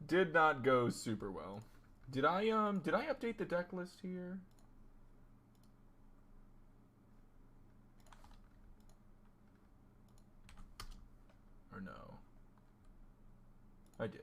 did not go super well. Did I update the deck list here? Or no? I did.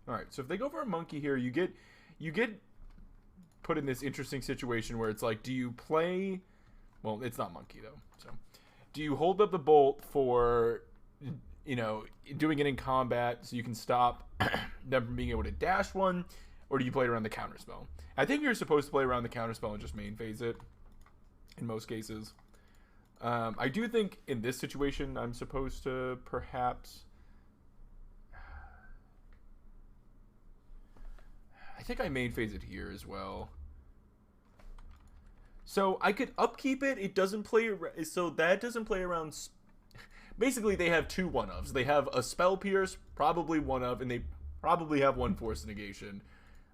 All right, so if they go for a monkey here, you get put in this interesting situation where it's like, do you play? Well, it's not monkey though. So, do you hold up the bolt for, doing it in combat so you can stop them from being able to dash one, or do you play it around the counterspell? I think you're supposed to play around the counterspell and just main phase it. In most cases, I do think in this situation I'm supposed to perhaps. I think I main phase it here as well. So I could upkeep it. It doesn't play. So that doesn't play around. Basically, they have two one-ofs. They have a Spell Pierce, probably one of, and they probably have one Force Negation.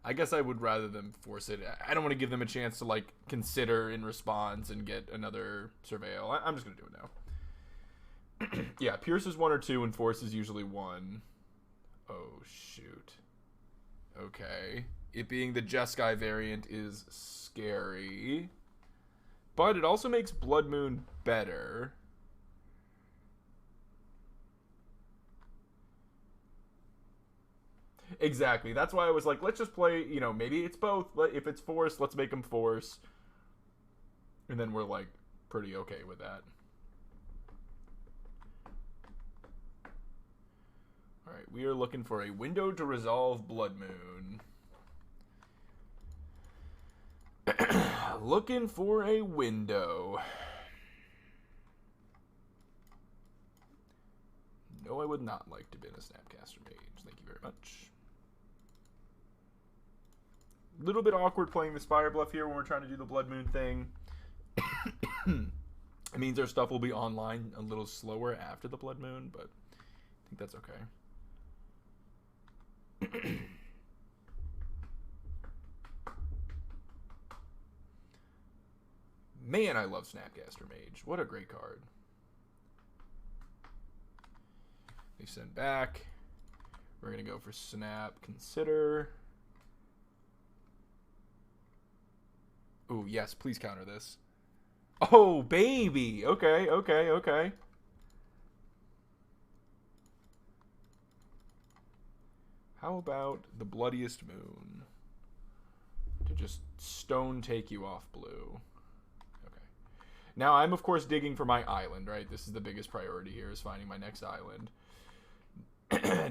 I guess I would rather them force it. I don't want to give them a chance to, like, consider in response and get another Surveil. I'm just going to do it now. Yeah, Pierce is 1 or 2, and Force is usually 1. Oh, shoot. Okay. It being the Jeskai variant is scary. But it also makes Blood Moon better. Exactly. That's why I was like, let's just play, maybe it's both. If it's Force, let's make them Force. And then we're, like, pretty okay with that. Alright, we are looking for a window to resolve Blood Moon. Looking for a window. No, I would not like to be a Snapcaster Mage. Thank you very much. A little bit awkward playing the Spire Bluff here when we're trying to do the Blood Moon thing. It means our stuff will be online a little slower after the Blood Moon, but I think that's okay. Man, I love Snapcaster Mage. What a great card. They send back. We're going to go for Snap. Consider. Oh, yes. Please counter this. Oh, baby. Okay, okay, okay. How about the Bloodiest Moon? To just stone take you off blue. Okay. Now, I'm, of course, digging for my island, right? This is the biggest priority here, is finding my next island.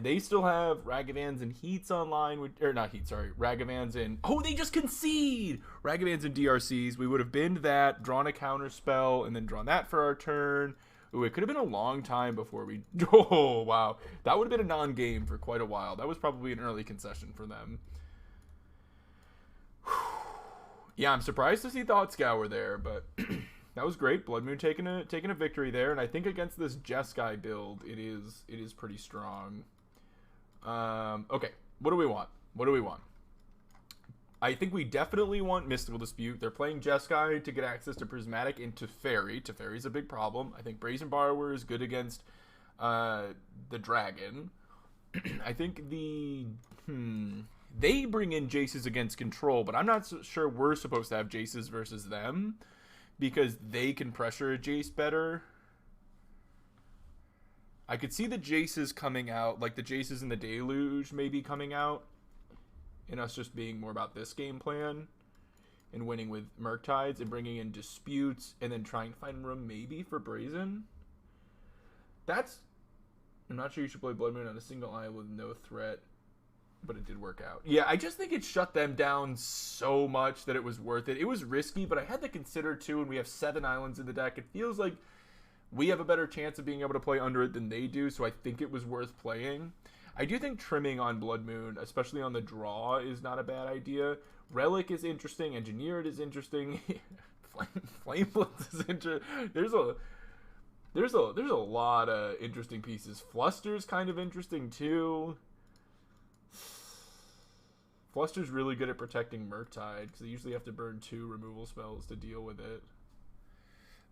They still have Ragavans and Heats online, or not Heat, sorry, Ragavans and, oh, they just concede! Ragavans and DRCs. We would have binned that, drawn a counter spell, and then drawn that for our turn. Ooh, it could have been a long time before we, oh, wow. That would have been a non-game for quite a while. That was probably an early concession for them. Yeah, I'm surprised to see Thought Scour there, but that was great. Blood Moon taking a victory there, and I think against this Jeskai build, it is pretty strong. Okay, what do we want? What do we want? I think we definitely want Mystical Dispute. They're playing Jeskai to get access to Prismatic and Teferi. Teferi's a big problem. I think Brazen Borrower is good against the Dragon. I think they bring in Jaces against Control, but I'm not so sure we're supposed to have Jaces versus them, because they can pressure a Jace better. I could see the Jaces coming out, like the Jaces in the Deluge maybe coming out, and us just being more about this game plan, and winning with Murktides, and bringing in Disputes, and then trying to find room maybe for Brazen. I'm not sure you should play Blood Moon on a single island with no threat, but it did work out. Yeah, I just think it shut them down so much that it was worth it. It was risky, but I had to consider too, and we have 7 islands in the deck. It feels like we have a better chance of being able to play under it than they do, so I think it was worth playing. I do think trimming on Blood Moon, especially on the draw, is not a bad idea. Relic is interesting. Engineered is interesting. Flame Blitz is interesting. There's a lot of interesting pieces. Fluster's kind of interesting too. Fluster's really good at protecting Murktide, because they usually have to burn 2 removal spells to deal with it.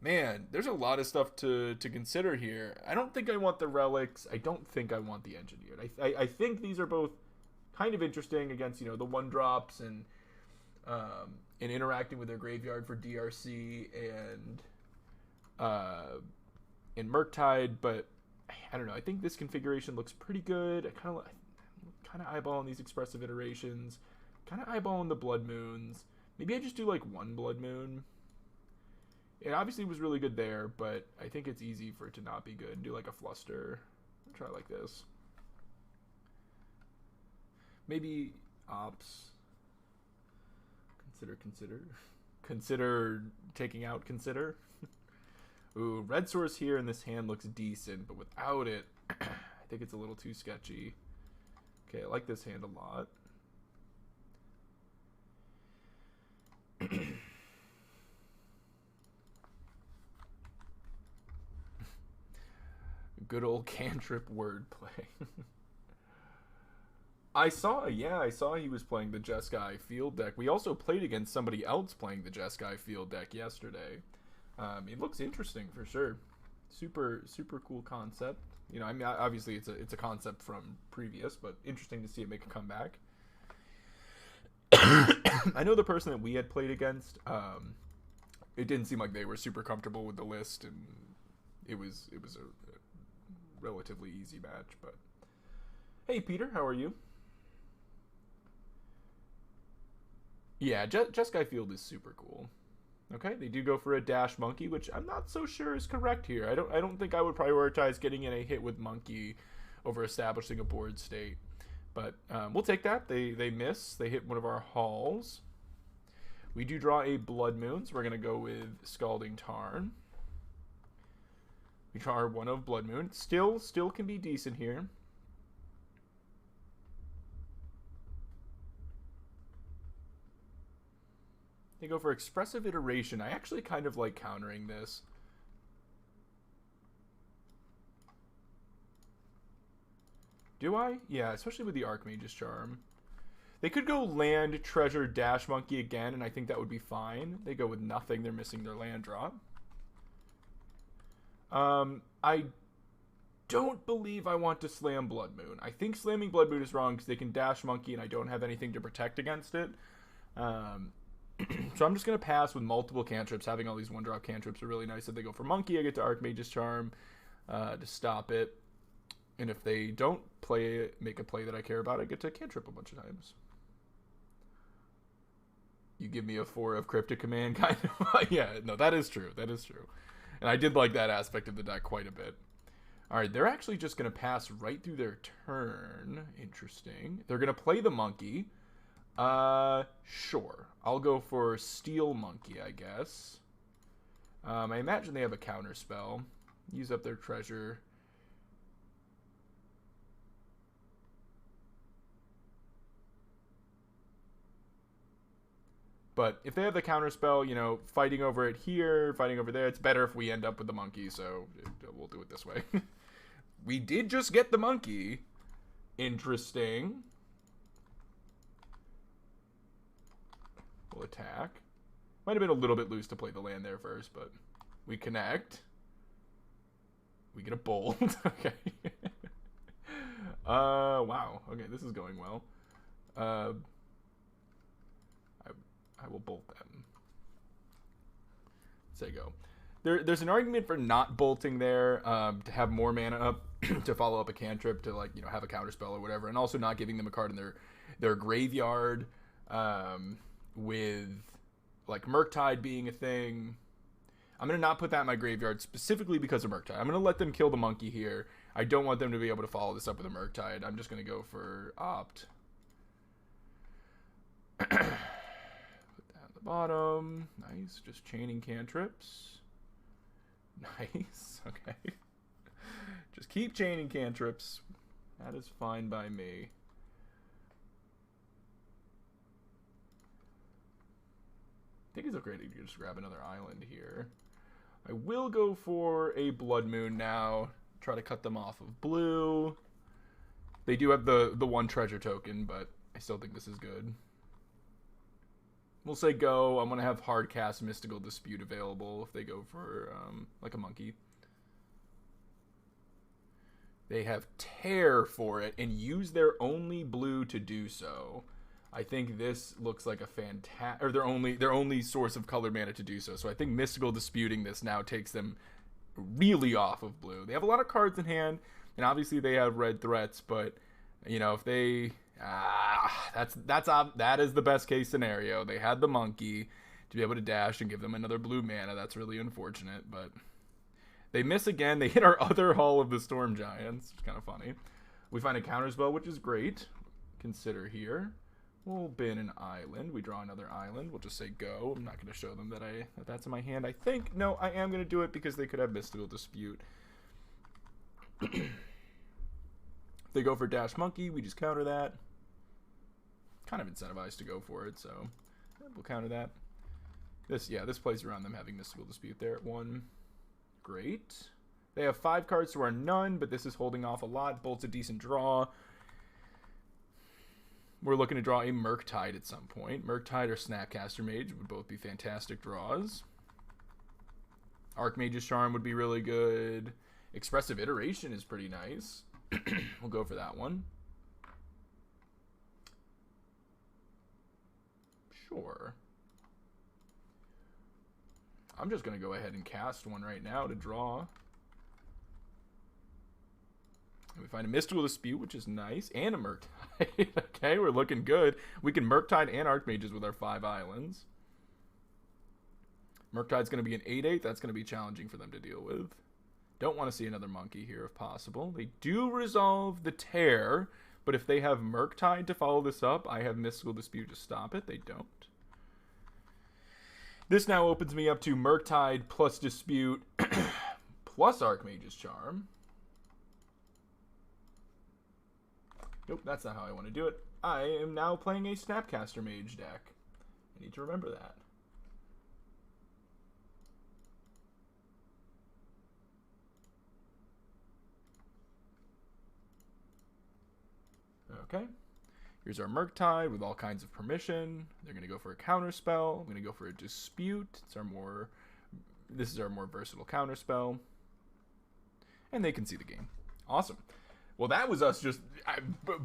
Man, there's a lot of stuff to consider here. I don't think I want the Relics. I don't think I want the Engineered. I think these are both kind of interesting against, you know, the 1-drops and interacting with their graveyard for DRC and Murktide, but I don't know. I think this configuration looks pretty good. I kind of eyeballing these expressive iterations, kind of eyeballing the Blood Moons. Maybe I just do like 1 Blood Moon. It obviously was really good there, but I think it's easy for it to not be good. Do like a Fluster. I'll try like this. Maybe Ops. Consider taking out Consider. Ooh, Red Source here in this hand looks decent, but without it, I think it's a little too sketchy. Okay, I like this hand a lot. Good old cantrip wordplay. I saw he was playing the Jeskai field deck. We also played against somebody else playing the Jeskai field deck yesterday. It looks interesting for sure. Super cool concept. You know, I mean, obviously it's a concept from previous, but interesting to see it make a comeback. I know the person that we had played against. It didn't seem like they were super comfortable with the list, and it was a relatively easy match. But hey, Peter, how are you? Yeah, Jeskai Field is super cool. Okay, they do go for a Dash Monkey, which I'm not so sure is correct here. I don't think I would prioritize getting in a hit with Monkey over establishing a board state. But we'll take that. They miss. They hit one of our Halls. We do draw a Blood Moon, so we're going to go with Scalding Tarn. We draw our 1 of Blood Moon. Still can be decent here. They go for Expressive Iteration. I actually kind of like countering this. Do I? Yeah, especially with the Archmage's Charm. They could go land, treasure, Dash Monkey again, and I think that would be fine. They go with nothing. They're missing their land drop. I don't believe I want to slam Blood Moon. I think slamming Blood Moon is wrong because they can Dash Monkey and I don't have anything to protect against it. So I'm just going to pass with multiple cantrips. Having all these 1-drop cantrips are really nice. If they go for Monkey, I get to Archmage's Charm to stop it. And if they don't make a play that I care about, I get to cantrip a bunch of times. You give me a 4 of Cryptic Command, kind of. Yeah, no, that is true. That is true. And I did like that aspect of the deck quite a bit. All right, they're actually just going to pass right through their turn. Interesting. They're going to play the Monkey. Sure. I'll go for Steel Monkey, I guess. I imagine they have a counter spell. Use up their treasure. But if they have the counter spell, you know, fighting over it here, fighting over there, it's better if we end up with the Monkey, so we'll do it this way. We did just get the Monkey. Interesting. We'll attack. Might have been a little bit loose to play the land there first, but we connect. We get a bolt. Okay. Wow. Okay, this is going well. I will bolt them. So you go. There's an argument for not bolting there, to have more mana up, to follow up a cantrip, to, like, you know, have a counterspell or whatever, and also not giving them a card in their graveyard, with, like, Murktide being a thing. I'm going to not put that in my graveyard specifically because of Murktide. I'm going to let them kill the Monkey here. I don't want them to be able to follow this up with a Murktide. I'm just going to go for Opt. Put that at the bottom. Nice. Just chaining cantrips. Nice. Okay. Just keep chaining cantrips. That is fine by me. I think it's okay to just grab another island here. I will go for a Blood Moon now. Try to cut them off of blue. They do have the 1 treasure token, but I still think this is good. We'll say go. I'm going to have hard cast Mystical Dispute available if they go for like a monkey. They have Tear for it and use their only blue to do so. I think this looks like a fantastic, or their only source of colored mana to do so. So I think Mystical Disputing this now takes them really off of blue. They have a lot of cards in hand, and obviously they have red threats, but you know, if they that is the best case scenario. They had the monkey to be able to dash and give them another blue mana. That's really unfortunate, but they miss again. They hit our other Hall of the Storm Giants. It's kind of funny. We find a counterspell, which is great. Consider here. We'll bin an island. We draw another island. We'll just say go. I'm not going to show them that that's in my hand. I think. No, I am going to do it because they could have Mystical Dispute. If they go for Dash Monkey, we just counter that. Kind of incentivized to go for it, so we'll counter that. This plays around them having Mystical Dispute there at 1. Great. They have 5 cards to our none, but this is holding off a lot. Bolt's a decent draw. We're looking to draw a Murktide at some point. Murktide or Snapcaster Mage would both be fantastic draws. Archmage's Charm would be really good. Expressive Iteration is pretty nice. We'll go for that one. Sure. I'm just going to go ahead and cast one right now to draw. And we find a Mystical Dispute, which is nice, and a Murktide. Okay, we're looking good. We can Murktide and Archmages with our 5 islands. Murktide's going to be an 8/8. That's going to be challenging for them to deal with. Don't want to see another monkey here if possible. They do resolve the Tear, but if they have Murktide to follow this up, I have Mystical Dispute to stop it. They don't. This now opens me up to Murktide plus Dispute plus Archmage's Charm. Nope, that's not how I want to do it. I am now playing a Snapcaster Mage deck. I need to remember that. Okay. Here's our Murktide with all kinds of permission. They're going to go for a counterspell. I'm going to go for a Dispute. This is our more versatile counterspell. And they can see the game. Awesome. Well, that was us just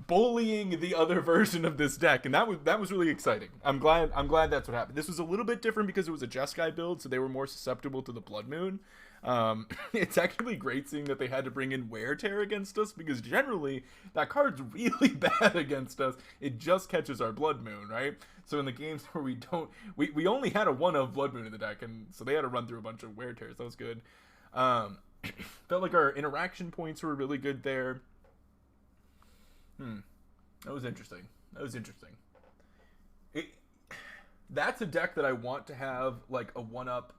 bullying the other version of this deck, and that was really exciting. I'm glad that's what happened. This was a little bit different because it was a Jeskai build, so they were more susceptible to the Blood Moon. It's actually great seeing that they had to bring in Wear Tear against us, because generally that card's really bad against us. It just catches our Blood Moon, right? So in the games where we only had a 1-of Blood Moon in the deck, and so they had to run through a bunch of Wear Tears. That was good. Felt like our interaction points were really good there. That was interesting. That's a deck that I want to have like a 1-up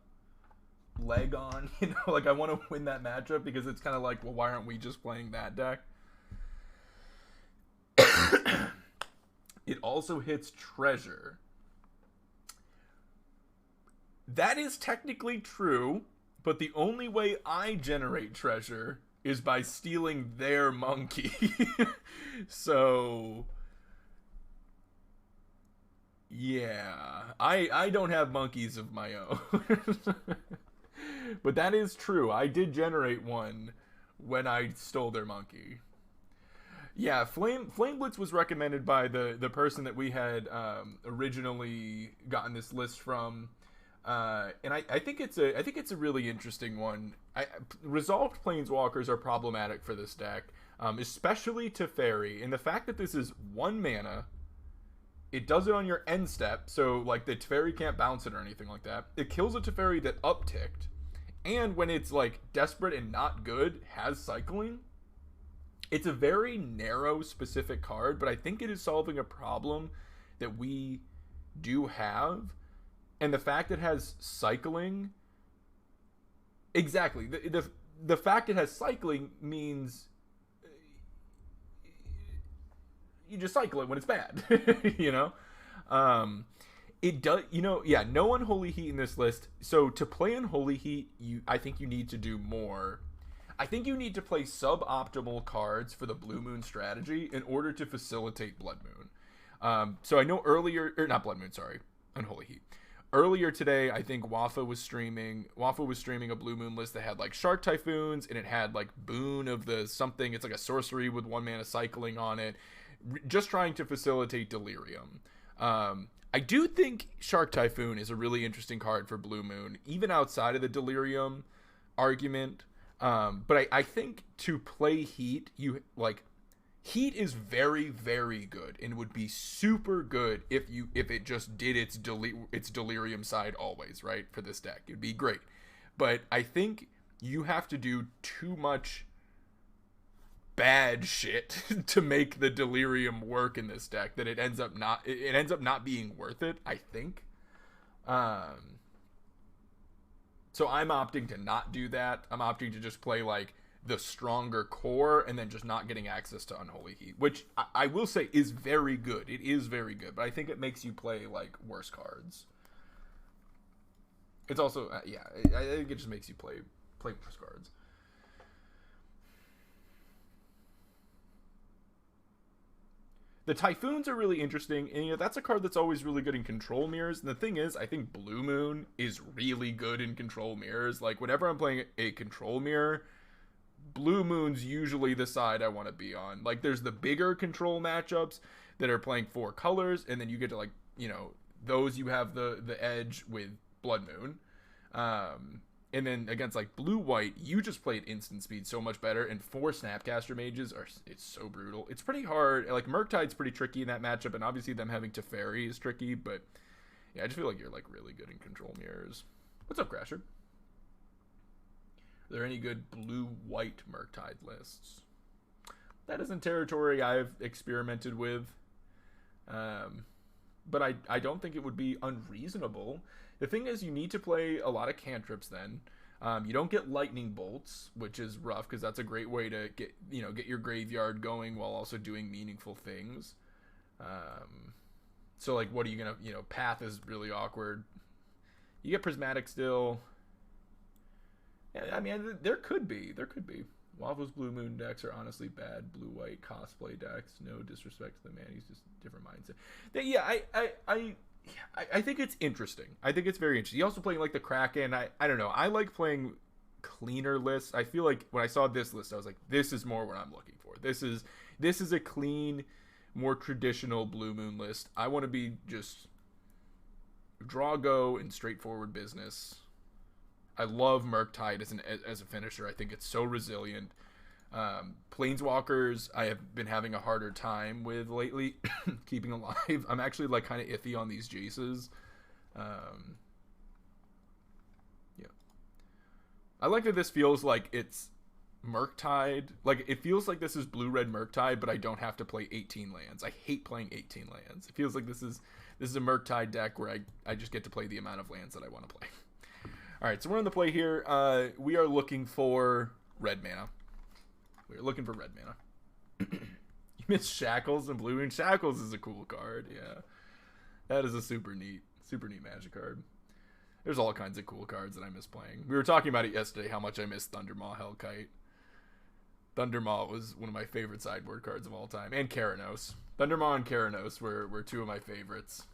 leg on, you know, like I want to win that matchup, because it's kind of like, well, why aren't we just playing that deck? It also hits Treasure. That is technically true, but the only way I generate Treasure is by stealing their monkey. So yeah, I don't have monkeys of my own. But that is true. I did generate one when I stole their monkey. Yeah, Flame Blitz was recommended by the person that we had originally gotten this list from. And I think it's a really interesting one. Resolved Planeswalkers are problematic for this deck, especially Teferi. And the fact that this is 1 mana, it does it on your end step, so like the Teferi can't bounce it or anything like that. It kills a Teferi that upticked, and when it's like desperate and not good, has cycling. It's a very narrow, specific card, but I think it is solving a problem that we do have. And the fact it has cycling, exactly. The fact it has cycling means you just cycle it when it's bad, you know? It does, you know, yeah, no Unholy Heat in this list. So to play Unholy Heat, I think you need to do more. I think you need to play suboptimal cards for the Blue Moon strategy in order to facilitate Blood Moon. So I know earlier, or not Blood Moon, sorry, Unholy Heat. Earlier today, I think Wafa was streaming a Blue Moon list that had like Shark Typhoons, and it had like Boon of the something. It's like a sorcery with 1 mana cycling on it, just trying to facilitate Delirium. I do think Shark Typhoon is a really interesting card for Blue Moon, even outside of the Delirium argument. But I think to play Heat, Heat is very, very good and would be super good if it just did its Delirium side always, right? For this deck, it'd be great. But I think you have to do too much bad shit to make the Delirium work in this deck that it ends up not being worth it, I think. So I'm opting to not do that. I'm opting to just play like the stronger core and then just not getting access to Unholy Heat, which I will say is very good. It is very good, but I think it makes you play like worse cards. It's also I think it just makes you play worse cards. The Typhoons are really interesting, and that's a card that's always really good in control mirrors. And the thing is, I think Blue Moon is really good in control mirrors. Like, whenever I'm playing a control mirror, Blue Moon's usually the side I want to be on. Like, there's the bigger control matchups that are playing 4 colors, and then you get to, like, those you have the edge with Blood Moon. And then against like blue-white, you just played instant speed so much better, and 4 Snapcaster mages it's so brutal. It's pretty hard. Like Murktide's pretty tricky in that matchup, and obviously them having Teferi is tricky, but yeah, I just feel like you're like really good in control mirrors. What's up, Crasher? Are there any good blue-white Murktide lists? That isn't territory I've experimented with. But I don't think it would be unreasonable. The thing is, you need to play a lot of cantrips then. You don't get lightning bolts, which is rough because that's a great way to get your graveyard going while also doing meaningful things. So like, what are you gonna, path is really awkward. You get prismatic still. Yeah, I mean, there could be. Waffles Blue Moon decks are honestly bad blue-white cosplay decks. No disrespect to the man, he's just different mindset. I think it's interesting. I think it's very interesting. You also playing like the Kraken. I don't know. I like playing cleaner lists. I feel like when I saw this list, I was like, this is more what I'm looking for. This is a clean, more traditional Blue Moon list. I want to be just draw go and straightforward business. I love Murktide as a finisher. I think it's so resilient. Planeswalkers, I have been having a harder time with lately, keeping alive. I'm actually like kind of iffy on these Jaces. Yeah, I like that this feels like it's Murktide. Like it feels like this is blue-red Murktide, but I don't have to play 18 lands. I hate playing 18 lands. It feels like this is a Murktide deck where I just get to play the amount of lands that I want to play. All right, so we're on the play here. We are looking for red mana. We're looking for red mana. You missed Shackles and Blue Moon. Shackles is a cool card. Yeah, that is a super neat Magic card. There's all kinds of cool cards that I miss playing. We were talking about it yesterday, how much I miss Thundermaw Hellkite. Thundermaw was one of my favorite sideboard cards of all time, and Keranos. Thundermaw and Keranos were 2 of my favorites.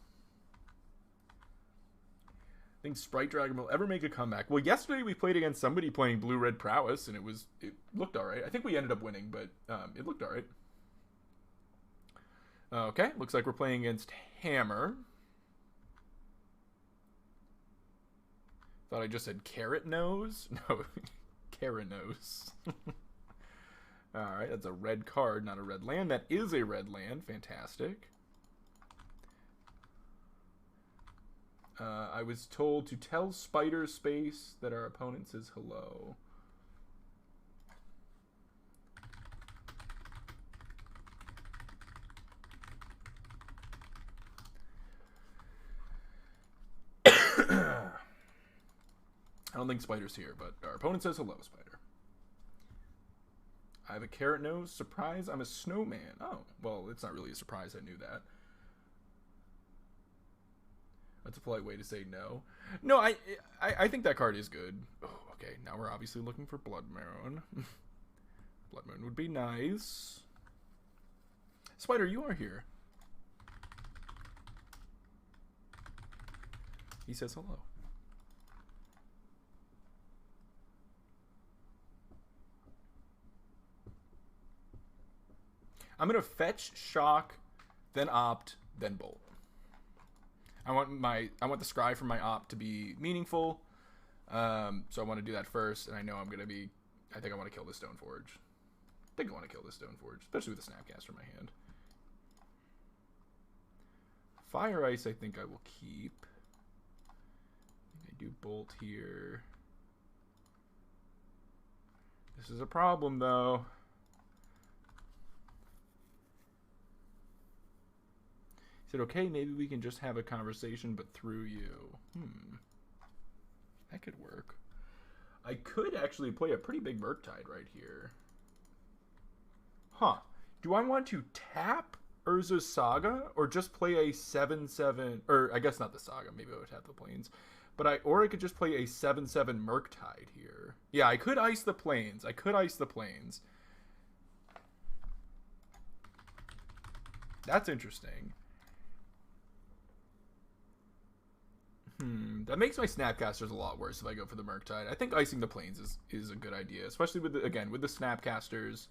Think Sprite Dragon will ever make a comeback. Well, yesterday we played against somebody playing Blue-Red Prowess, and it looked alright. I think we ended up winning, but it looked alright. Okay, looks like we're playing against Hammer. Thought I just said Carrot Nose? No, Keranos. Alright, that's a red card, not a red land. That is a red land. Fantastic. I was told to tell Spider Space that our opponent says hello. I don't think Spider's here, but our opponent says hello, Spider. I have a Carrot Nose. Surprise, I'm a snowman. Oh, well, it's not really a surprise. I knew that. That's a polite way to say no. No, I think that card is good. Oh, okay, now we're obviously looking for Blood Moon. Blood Moon would be nice. Spider, you are here. He says hello. I'm going to fetch, shock, then opt, then bolt. I want the scry from my opt to be meaningful. So I want to do that first, and I know I think I want to kill this Stoneforge. I think I want to kill this Stoneforge, especially with the Snapcaster in my hand. Fire Ice I think I will keep. I do bolt here. This is a problem though. He said, okay, maybe we can just have a conversation, but through you. That could work. I could actually play a pretty big Murktide right here. Huh. Do I want to tap Urza's Saga or just play a 7/7, or I guess not the Saga, maybe I would have the Plains. But I could just play a 7/7 Murktide here. Yeah, I could ice the Plains. That's interesting. That makes my Snapcasters a lot worse if I go for the Murktide. I think icing the Plains is a good idea, especially with the Snapcasters.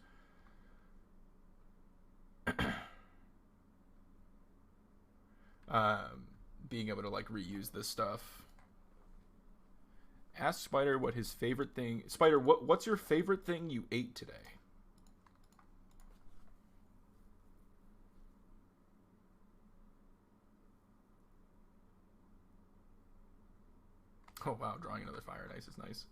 Being able to like reuse this stuff. Ask Spider what his favorite thing. Spider, what's your favorite thing you ate today? Oh wow, drawing another Fire and Ice is nice.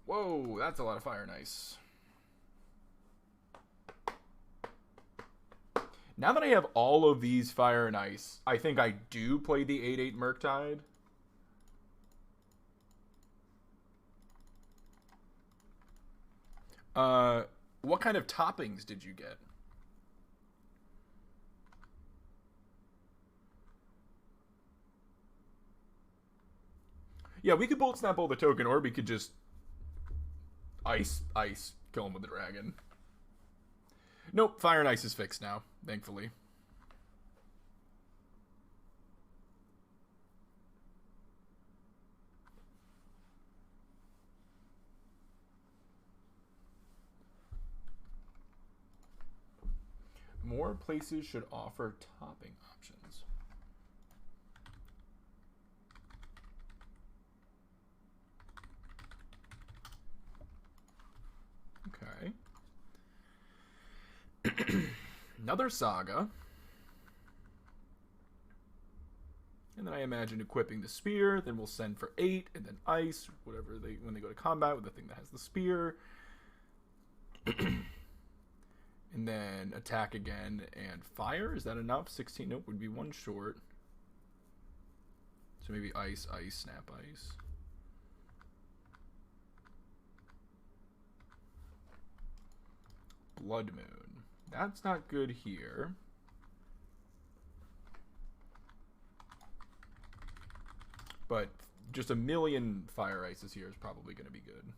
Whoa, that's a lot of Fire and Ice. Now that I have all of these Fire and Ice, I think I do play the 8/8 Murktide. What kind of toppings did you get? Yeah, we could bolt snap all the token, or we could just ice, kill him with the dragon. Nope, Fire and Ice is fixed now, thankfully. More places should offer topping options. Okay. Another Saga. And then I imagine equipping the spear. Then we'll send for 8, and then ice, whatever when they go to combat with the thing that has the spear. And then attack again and fire. Is that enough? 16. Nope, would be 1 short. So maybe ice, snap ice. Blood Moon. That's not good here. But just a million Fire Ices here is probably going to be good.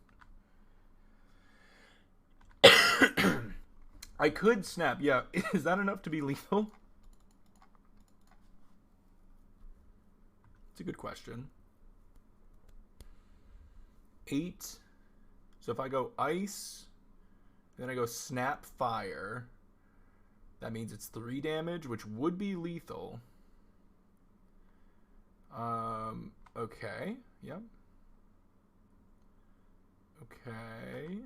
I could snap. Yeah, is that enough to be lethal? It's a good question. 8. So if I go ice, then I go snap fire, that means it's 3 damage, which would be lethal. Okay. Yep. Okay.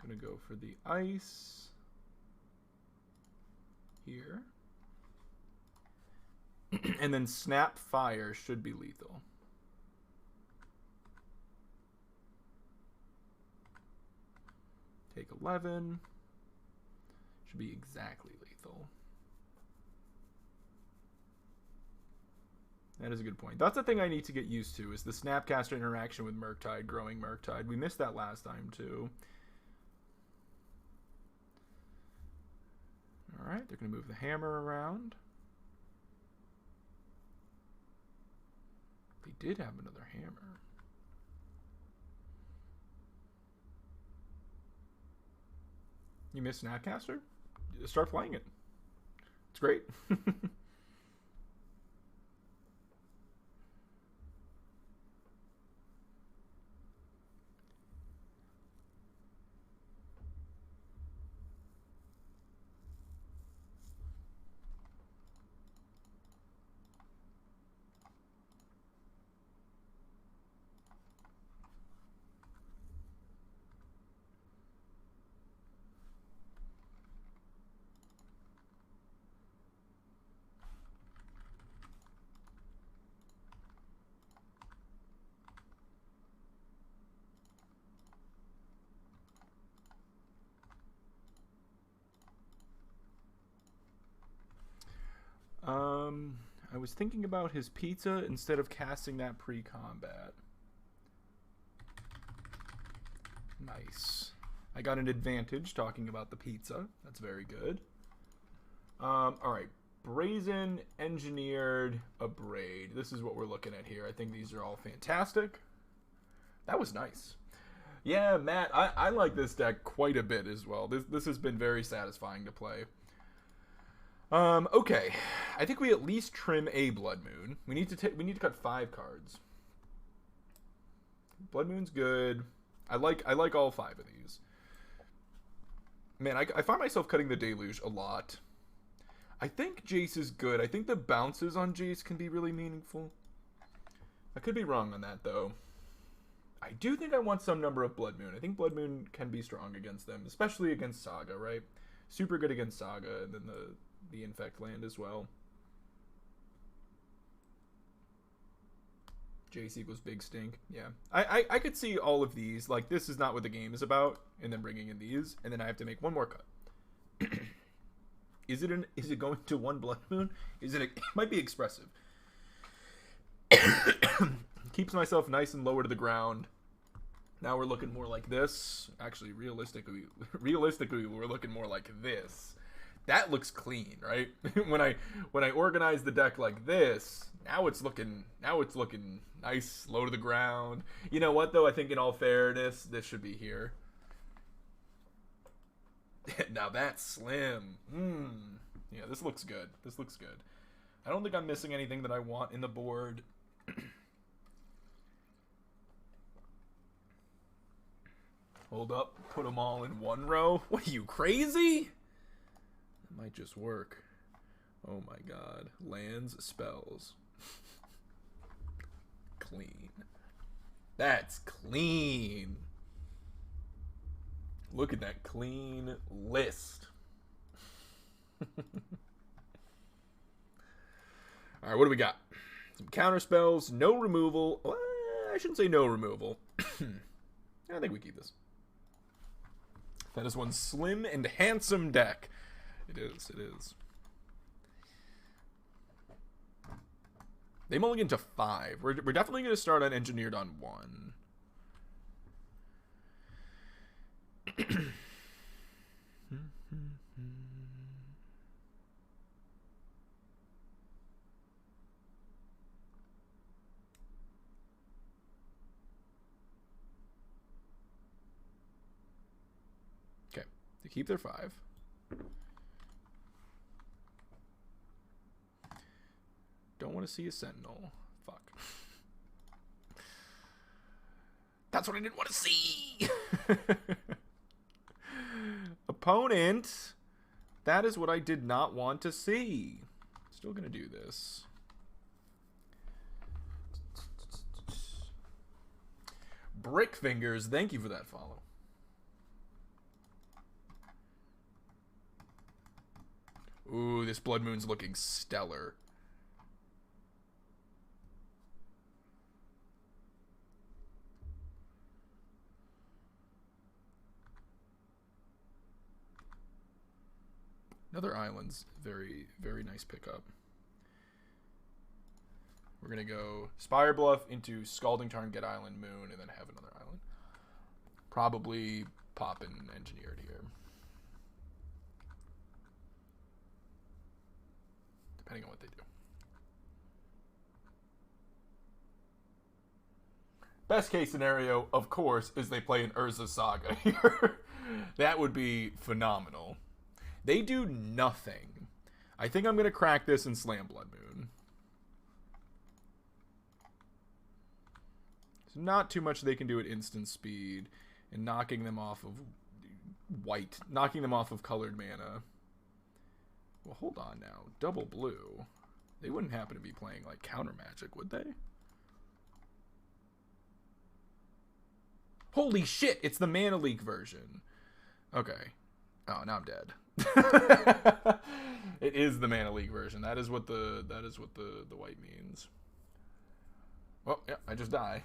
Gonna go for the ice here. And then snap fire should be lethal. Take 11. Should be exactly lethal. That is a good point. That's the thing I need to get used to, is the Snapcaster interaction with Murktide, growing Murktide. We missed that last time too. Alright, they're going to move the hammer around. They did have another hammer. You missed Snapcaster? Start playing it. It's great. I was thinking about his pizza instead of casting that pre-combat. Nice. I got an advantage talking about the pizza. That's very good. Alright. Brazen, Engineered, Abrade. This is what we're looking at here. I think these are all fantastic. That was nice. Yeah, Matt, I like this deck quite a bit as well. This has been very satisfying to play. Okay. I think we at least trim a Blood Moon. We need to cut 5 cards. Blood Moon's good. I like all 5 of these. Man, I find myself cutting the Deluge a lot. I think Jace is good. I think the bounces on Jace can be really meaningful. I could be wrong on that, though. I do think I want some number of Blood Moon. I think Blood Moon can be strong against them, especially against Saga, right? Super good against Saga, and then the Infect land as well. Jace equals big stink. Yeah. I could see all of these. Like, this is not what the game is about. And then bringing in these. And then I have to make one more cut. Is it going to 1 Blood Moon? It might be expressive. Keeps myself nice and lower to the ground. Now we're looking more like this. Actually, realistically, we're looking more like this. That looks clean, right? when I organize the deck like this, now it's looking nice, low to the ground. You know what though? I think in all fairness, this should be here. Now that's slim. Yeah, this looks good. This looks good. I don't think I'm missing anything that I want in the board. Hold up. Put them all in one row. What are you, crazy? It might just work. Oh my god. Lands, spells. Clean. That's clean. Look at that clean list. Alright, what do we got? Some counter spells, no removal. Well, I shouldn't say no removal. I think we keep this. That is one slim and handsome deck. It is, it is. They mulligan to 5. We're definitely going to start on Engineered on 1. Okay, they keep their 5. Don't want to see a Sentinel. Fuck. That's what I didn't want to see! Opponent! That is what I did not want to see. Still gonna do this. Brick Fingers, thank you for that follow. Ooh, this Blood Moon's looking stellar. Another island's very, very nice pickup. We're going to go Spire Bluff into Scalding Tarn, get Island, Moon, and then have another island. Probably pop in Engineered here. depending on what they do. Best case scenario, of course, is they play an Urza Saga here. That would be phenomenal. They do nothing. I think I'm going to crack this and slam Blood Moon. There's not too much they can do at instant speed and knocking them off of white. Knocking them off of colored mana. Well, hold on now. Double blue. They wouldn't happen to be playing, like, counter magic, would they? Holy shit, it's the Mana Leak version. Okay. Oh, now I'm dead. It is the Mana Leak version. That is what the white means. Well, yeah, I just die.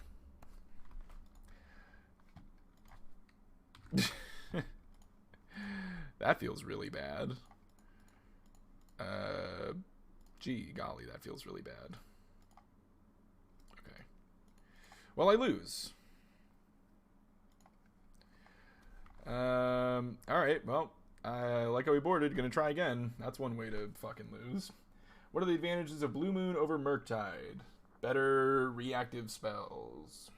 That feels really bad. Gee, golly, that feels really bad. Okay. Well, I lose. Alright, well, I like how we boarded. Gonna try again. That's one way to fucking lose. What are the advantages of Blue Moon over Murktide? Better reactive spells.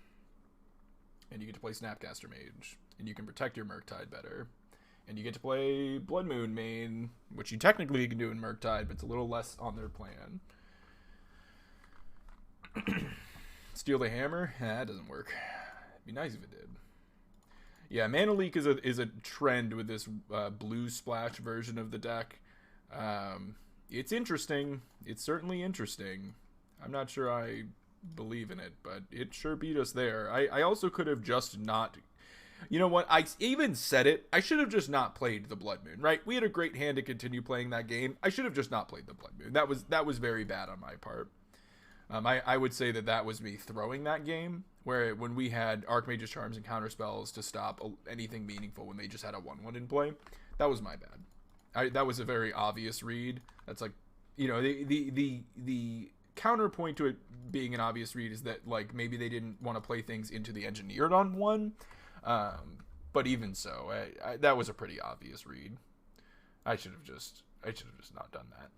And you get to play Snapcaster Mage. And you can protect your Murktide better. And you get to play Blood Moon main, which you technically can do in Murktide, but it's a little less on their plan. Steal the Hammer? That doesn't work. It'd be nice if it did. Yeah, Mana Leak is a trend with this blue splash version of the deck. It's interesting. It's certainly interesting. I'm not sure I believe in it, but it sure beat us there. I also could have just not... You know what? I even said it. I should have just not played the Blood Moon, right? We had a great hand to continue playing that game. I should have just not played the Blood Moon. That was very bad on my part. I would say that was me throwing that game, where when we had Archmage's Charms and Counterspells to stop anything meaningful when they just had a 1/1 in play, that was my bad. That was a very obvious read. That's like, you know, the counterpoint to it being an obvious read is that, like, maybe they didn't want to play things into the Engineered on one. But even so, that was a pretty obvious read. I should have just not done that.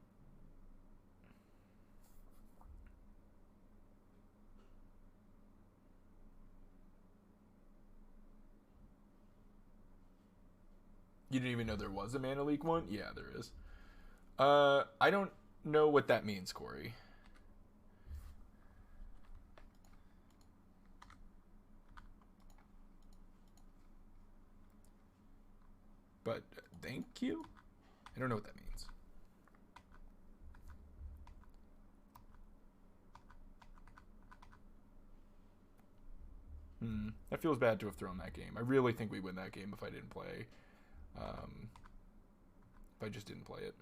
You didn't even know there was a Mana Leak one? Yeah, there is. I don't know what that means, Corey. But thank you? I don't know what that means. That feels bad to have thrown that game. I really think we win that game if I didn't play. If I just didn't play it.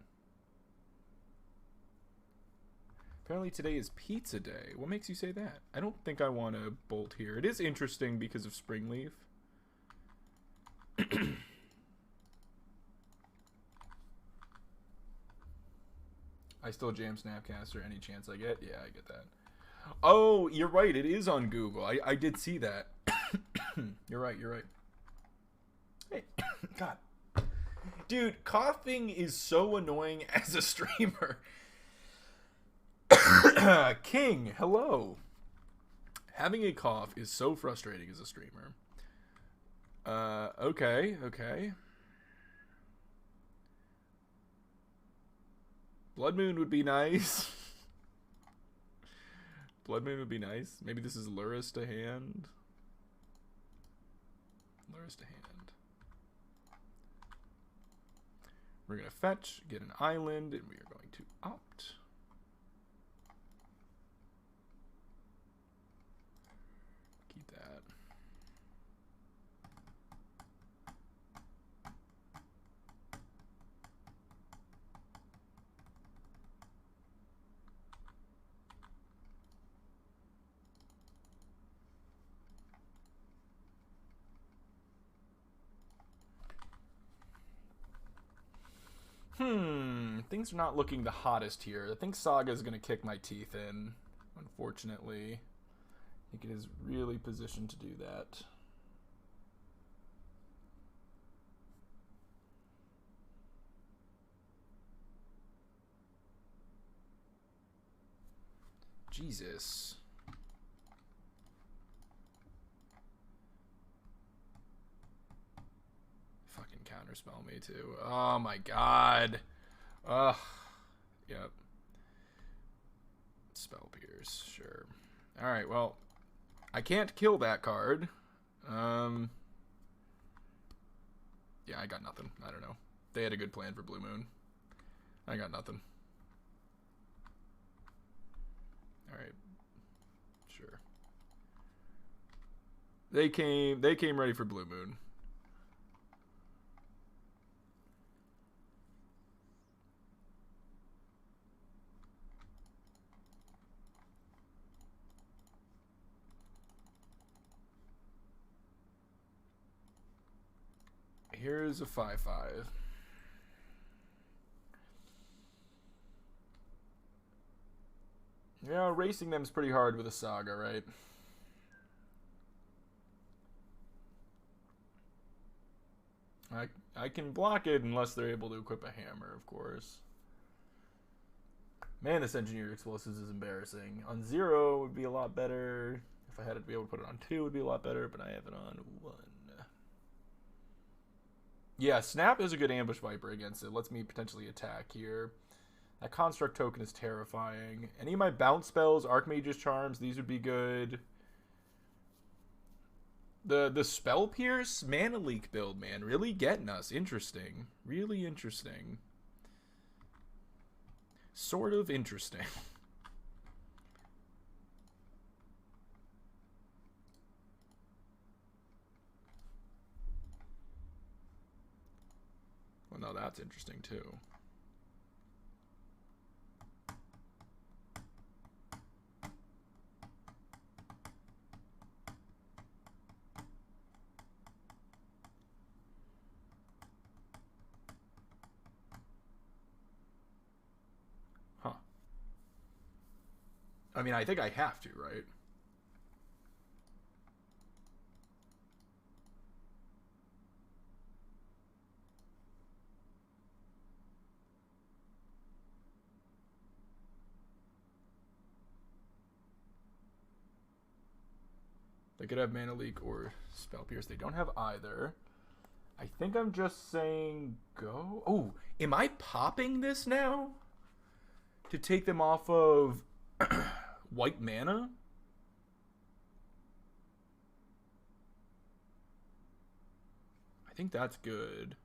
Apparently today is pizza day. What makes you say that? I don't think I want to bolt here. It is interesting because of Springleaf. I still jam Snapcaster any chance I get. Yeah, I get that. Oh, you're right. It is on Google. I did see that. You're right. Hey, God. Dude, coughing is so annoying as a streamer. King, hello. Having a cough is so frustrating as a streamer. Okay. Blood Moon would be nice. Blood Moon would be nice. Maybe this is Luris to hand. Luris to hand. We're going to fetch, get an island, and we are going to opt. Keep that. Things are not looking the hottest here. I think Saga is going to kick my teeth in, unfortunately. I think it is really positioned to do that. Jesus. Fucking counterspell me too. Oh my god. Ugh. Yep. Spell Pierce, sure. Alright, well. I can't kill that card. Yeah, I got nothing. I don't know. They had a good plan for Blue Moon. I got nothing. Alright. Sure. They came ready for Blue Moon. Here's a 5/5. Yeah, racing them is pretty hard with a Saga, right? I can block it unless they're able to equip a hammer, of course. Man, this Engineered Explosives is embarrassing. On 0 would be a lot better. If I had to be able to put it on 2, it would be a lot better, but I have it on 1. Yeah, Snap is a good Ambush Viper against it. Lets me potentially attack here. That Construct token is terrifying. Any of my bounce spells, Archmage's Charms, these would be good. The Spell Pierce Mana Leak build, man, really getting us. Interesting. Really interesting. Sort of interesting. Well, no, that's interesting too. Huh. I mean, I think I have to, right? They could have Mana Leak or Spell Pierce. They don't have either. I think I'm just saying go. Oh, am I popping this now? To take them off of white mana? I think that's good.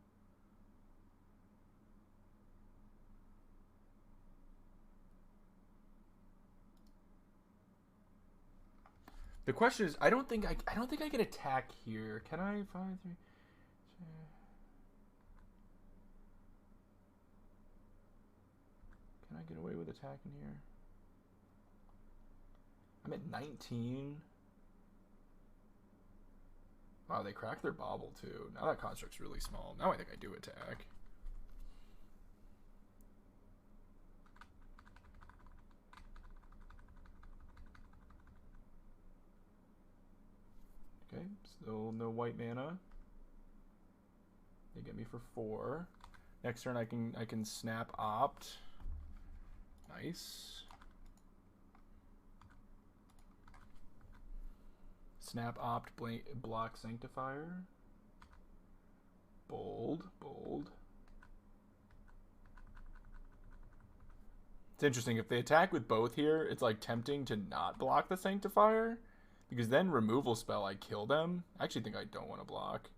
The question is, I don't think I can attack here. Can I? 5, 3. Can I get away with attacking here? I'm at 19. Wow, they cracked their bauble too. Now that construct's really small. Now I think I do attack. Okay, still no white mana. They get me for 4. Next turn I can snap opt. Nice. Snap opt block sanctifier. Bold, bold. It's interesting, if they attack with both here, it's like tempting to not block the sanctifier. Because then removal spell, I kill them. I actually think I don't want to block.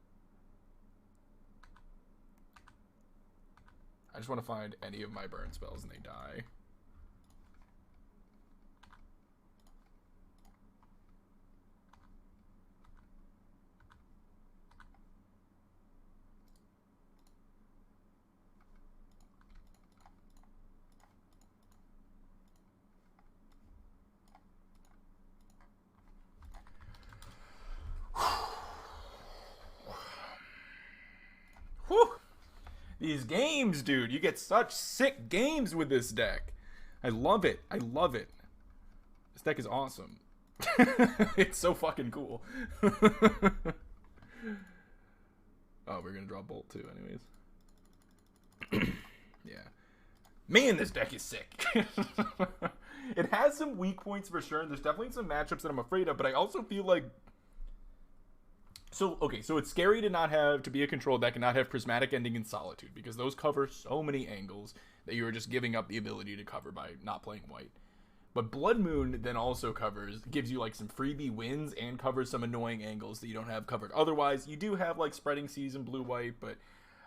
I just want to find any of my burn spells and they die. These games, dude. You get such sick games with this deck. I love it. I love it. This deck is awesome. It's so fucking cool. Oh, we're going to draw Bolt too anyways. Yeah. Man, this deck is sick. It has some weak points for sure, and there's definitely some matchups that I'm afraid of, but I also feel like... So it's scary to be a control deck and not have Prismatic Ending and Solitude, because those cover so many angles that you are just giving up the ability to cover by not playing white. But Blood Moon then also gives you like some freebie wins and covers some annoying angles that you don't have covered otherwise. You do have like Spreading Seas and blue-white, but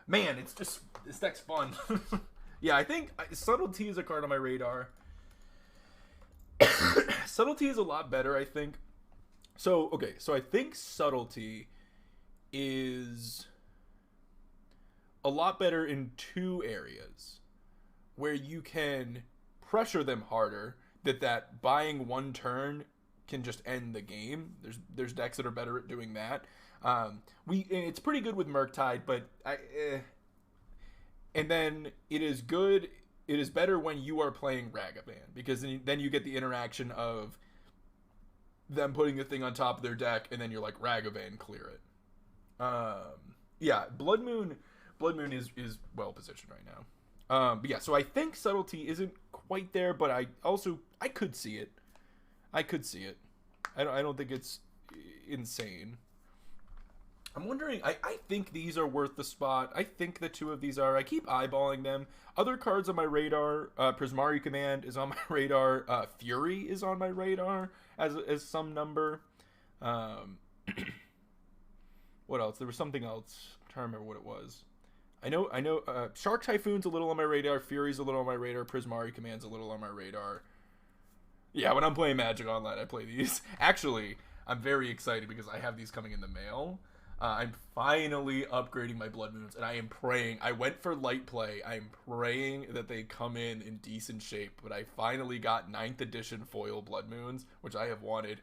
man, it's just, this deck's fun. Yeah, I think Subtlety is a card on my radar. Subtlety is a lot better, I think. So I think Subtlety is a lot better in two areas where you can pressure them harder, that buying one turn can just end the game. There's decks that are better at doing that. It's pretty good with Murktide, but and then it is good. It is better when you are playing Ragavan, because then you get the interaction of them putting the thing on top of their deck, and then you're like, Ragavan, clear it. Yeah, Blood Moon is well positioned right now. But yeah, so I think Subtlety isn't quite there, but I could see it. I don't think it's insane. I'm wondering, I think these are worth the spot. I think the two of these are. I keep eyeballing them. Other cards on my radar, Prismari Command is on my radar. Fury is on my radar as some number. What else? There was something else. I'm trying to remember what it was. I know. Shark Typhoon's a little on my radar. Fury's a little on my radar. Prismari Command's a little on my radar. Yeah, when I'm playing Magic Online, I play these. Actually, I'm very excited because I have these coming in the mail. I'm finally upgrading my Blood Moons, and I am praying. I went for light play. I'm praying that they come in decent shape, but I finally got 9th edition foil Blood Moons, which I have wanted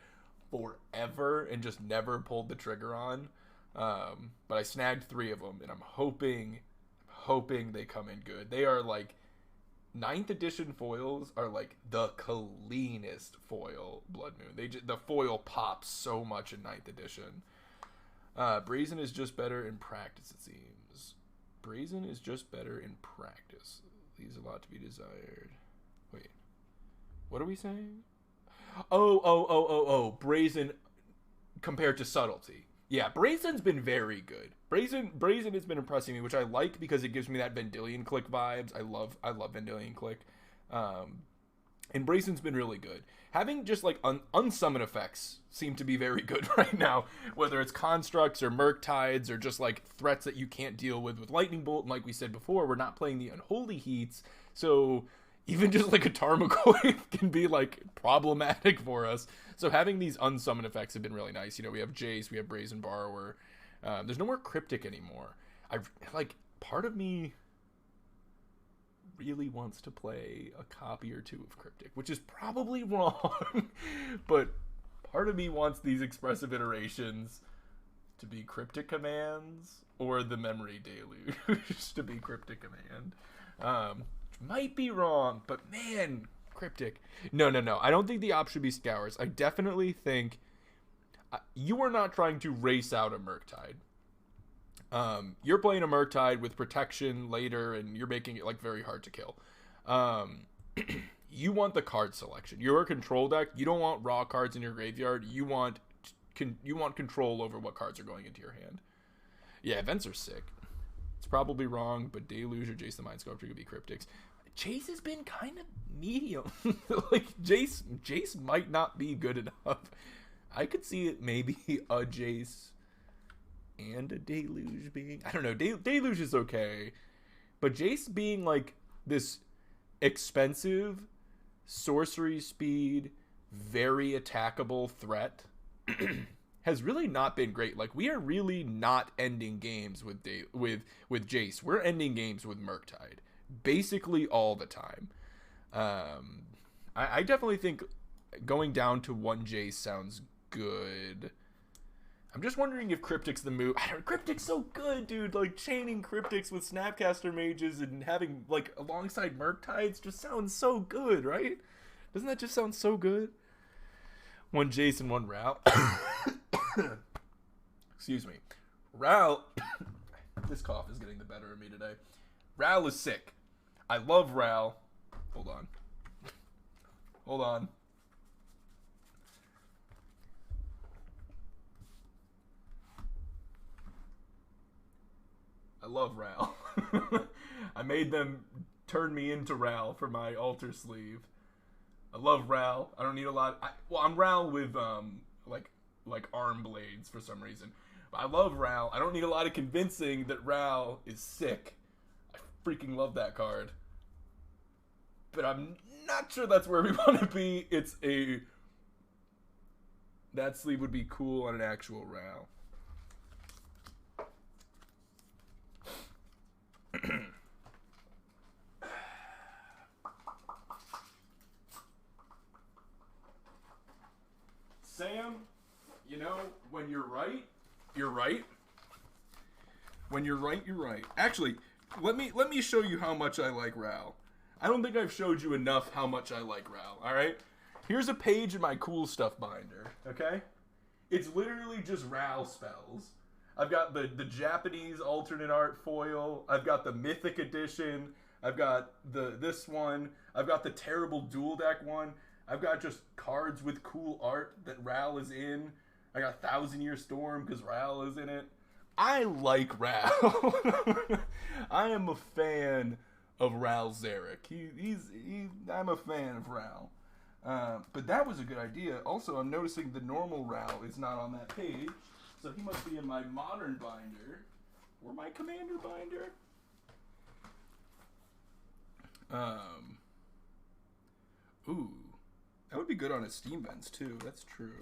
forever and just never pulled the trigger on. But I snagged 3 of them, and I'm hoping they come in good. They are like 9th edition foils are like the cleanest foil Blood Moon. The foil pops so much in 9th edition. Brazen is just better in practice, it seems. Brazen is just better in practice. Leaves a lot to be desired. Wait, what are we saying? Oh, Brazen compared to Subtlety. Yeah, Brazen's been very good. Brazen has been impressing me, which I like because it gives me that Vendilion Click vibes. I love Vendilion Click. And Brazen's been really good. Having just like unsummon effects seem to be very good right now, whether it's constructs or Murktides or just like threats that you can't deal with Lightning Bolt. And like we said before, we're not playing the Unholy Heats, so even just like a Tarmogoyf can be like problematic for us. So having these unsummon effects have been really nice. You know, we have Jace, we have Brazen Borrower. There's no more Cryptic anymore. Part of me really wants to play a copy or 2 of Cryptic, which is probably wrong, but part of me wants these expressive iterations to be Cryptic commands or the Memory Deluge to be Cryptic command. Which might be wrong, but man, Cryptic. No. I don't think the op should be Scours. I definitely think you are not trying to race out a Murktide. You're playing a Murktide with protection later, and you're making it like very hard to kill. You want the card selection. You're a control deck. You don't want raw cards in your graveyard. You want control over what cards are going into your hand. Yeah, events are sick. It's probably wrong, but Deluge or Jace the Mind Sculptor could be Cryptics. Jace has been kind of medium. Like Jace might not be good enough. I could see it maybe a Jace and a Deluge being, I don't know, Deluge is okay, but Jace being like this expensive sorcery speed, very attackable threat has really not been great. Like, we are really not ending games with Jace. We're ending games with Murktide basically all the time. I definitely think going down to 1 Jace sounds good. I'm just wondering if Cryptic's the move. Cryptic's so good, dude. Like, chaining Cryptics with Snapcaster Mages and having, like, alongside Murktides just sounds so good, right? Doesn't that just sound so good? 1 Jace and 1 Ral. Excuse me. Ral. This cough is getting the better of me today. Ral is sick. I love Ral. Hold on. Hold on. I love Ral. I made them turn me into Ral for my altar sleeve. I love Ral. I don't need a lot. I'm Ral with like arm blades for some reason. But I love Ral. I don't need a lot of convincing that Ral is sick. I freaking love that card. But I'm not sure that's where we want to be. That sleeve would be cool on an actual Ral. Sam, you know, when you're right, you're right. When you're right, you're right. Actually, let me show you how much I like Ral. I don't think I've showed you enough how much I like Ral, alright? Here's a page in my cool stuff binder, okay? It's literally just Ral spells. I've got the Japanese alternate art foil. I've got the Mythic edition. I've got this one. I've got the terrible dual deck one. I've got just cards with cool art that Ral is in. I got 1,000 Year Storm because Ral is in it. I like Ral. I am a fan of Ral Zarek. I'm a fan of Ral. But that was a good idea. Also, I'm noticing the normal Ral is not on that page. So he must be in my modern binder. Or my commander binder. Ooh. That would be good on his Steam vents too. That's true.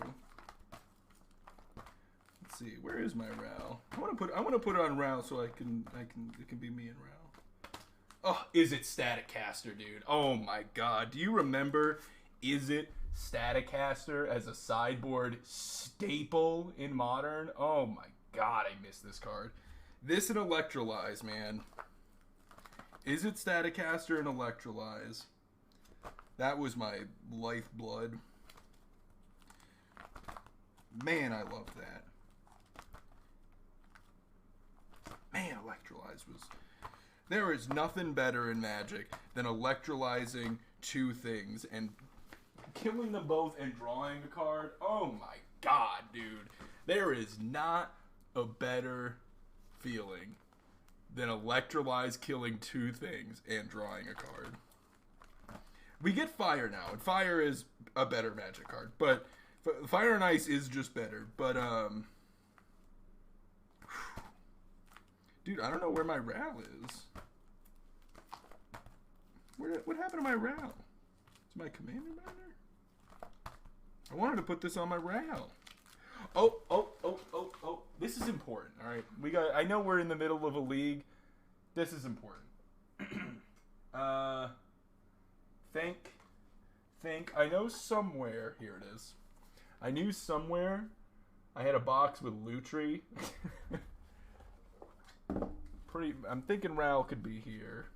Let's see. Where is my Ral? I want to put it on Ral so it can be me and Ral. Oh, is it Staticaster, dude? Oh my god. Do you remember Is It Staticaster as a sideboard staple in Modern? Oh my god, I miss this card. This and Electrolyze, man. Is It Staticaster and Electrolyze? That was my lifeblood. Man, I love that. Man, Electrolyze was... There is nothing better in Magic than electrolyzing two things and killing them both and drawing a card. Oh my god, dude. There is not a better feeling than Electrolyze killing two things and drawing a card. We get Fire now, and Fire is a better Magic card, but Fire and Ice is just better. But dude, I don't know where my Ral is. What happened to my Ral? Is my commander binder? I wanted to put this on my Ral. Oh. This is important, all right? I know we're in the middle of a league. This is important. Think. I know somewhere. Here it is. I knew somewhere I had a box with Lutri. I'm thinking Ral could be here.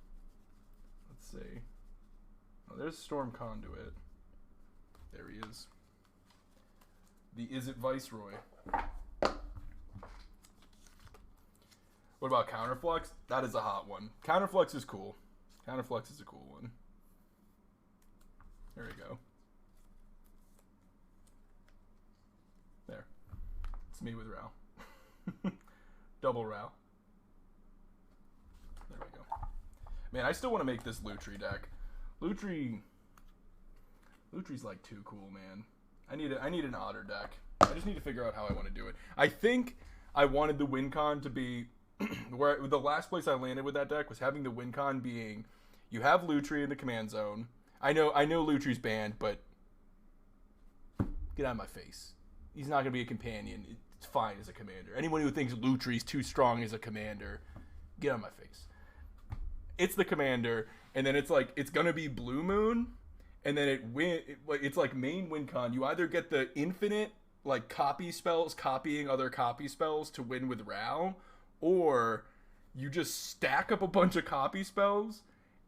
Let's see. Oh, there's Storm Conduit. There he is. The Is It Viceroy. What about Counterflux? That is a hot one. Counterflux is cool. Counterflux is a cool one. There we go. There. It's me with Ral. Double Ral. There we go. Man, I still want to make this Lutri deck. Lutri's like too cool, man. I need an Otter deck. I just need to figure out how I want to do it. I think I wanted the win con to be where the last place I landed with that deck was having the win con being you have Lutri in the command zone. I know Lutri's banned, but get out of my face. He's not going to be a companion. It's fine as a commander. Anyone who thinks Lutri's too strong as a commander, get out of my face. It's the commander, and then it's like it's going to be Blue Moon, and then it's like main win con. You either get the infinite like copy spells, copying other copy spells to win with Ral, or you just stack up a bunch of copy spells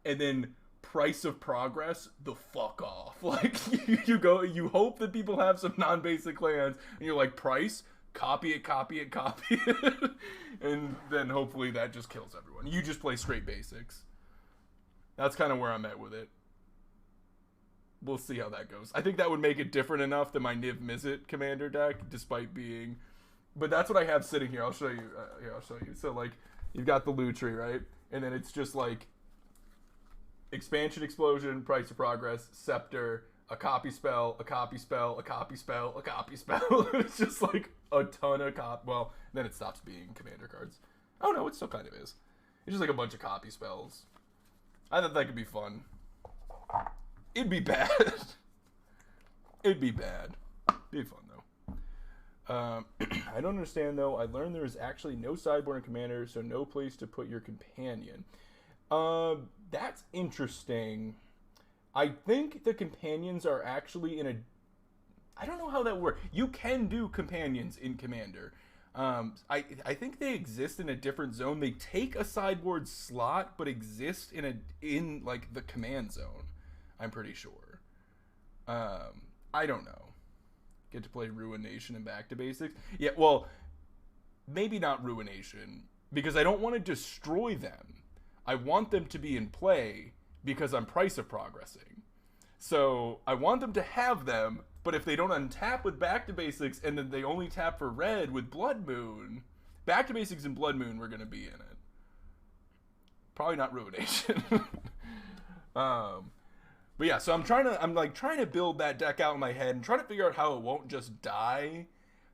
and then Price of Progress the fuck off. Like you hope that people have some non-basic lands, and you're like, price, copy it, and then hopefully that just kills everyone. You just play straight basics. That's kind of where I'm at with it. We'll see how that goes. I think that would make it different enough than my Niv Mizzet commander deck, despite being... But that's what I have sitting here. I'll show you. Yeah, I'll show you. So, like, you've got the Lutri, right? And then it's just, like, Expansion Explosion, Price of Progress, Scepter, a copy spell, a copy spell, a copy spell, a copy spell. It's just, like, a ton of Well, then it stops being commander cards. Oh, no, it still kind of is. It's just, like, a bunch of copy spells. I thought that could be fun. It'd be bad. It'd be bad. Be fun, though. I don't understand, though. I learned there is actually no sideboard in Commander, so no place to put your companion. That's interesting. I think the companions are actually in a... I don't know how that works. You can do companions in Commander. I think they exist in a different zone. They take a sideboard slot, but exist in like the command zone. I'm pretty sure. I don't know. Get to play Ruination and Back to Basics. Yeah, well, maybe not Ruination, because I don't want to destroy them. I want them to be in play because I'm price of progressing. So I want them to have them, but if they don't untap with Back to Basics and then they only tap for red with Blood Moon, Back to Basics and Blood Moon were going to be in it. Probably not Ruination. But yeah, so I'm trying to build that deck out in my head and trying to figure out how it won't just die.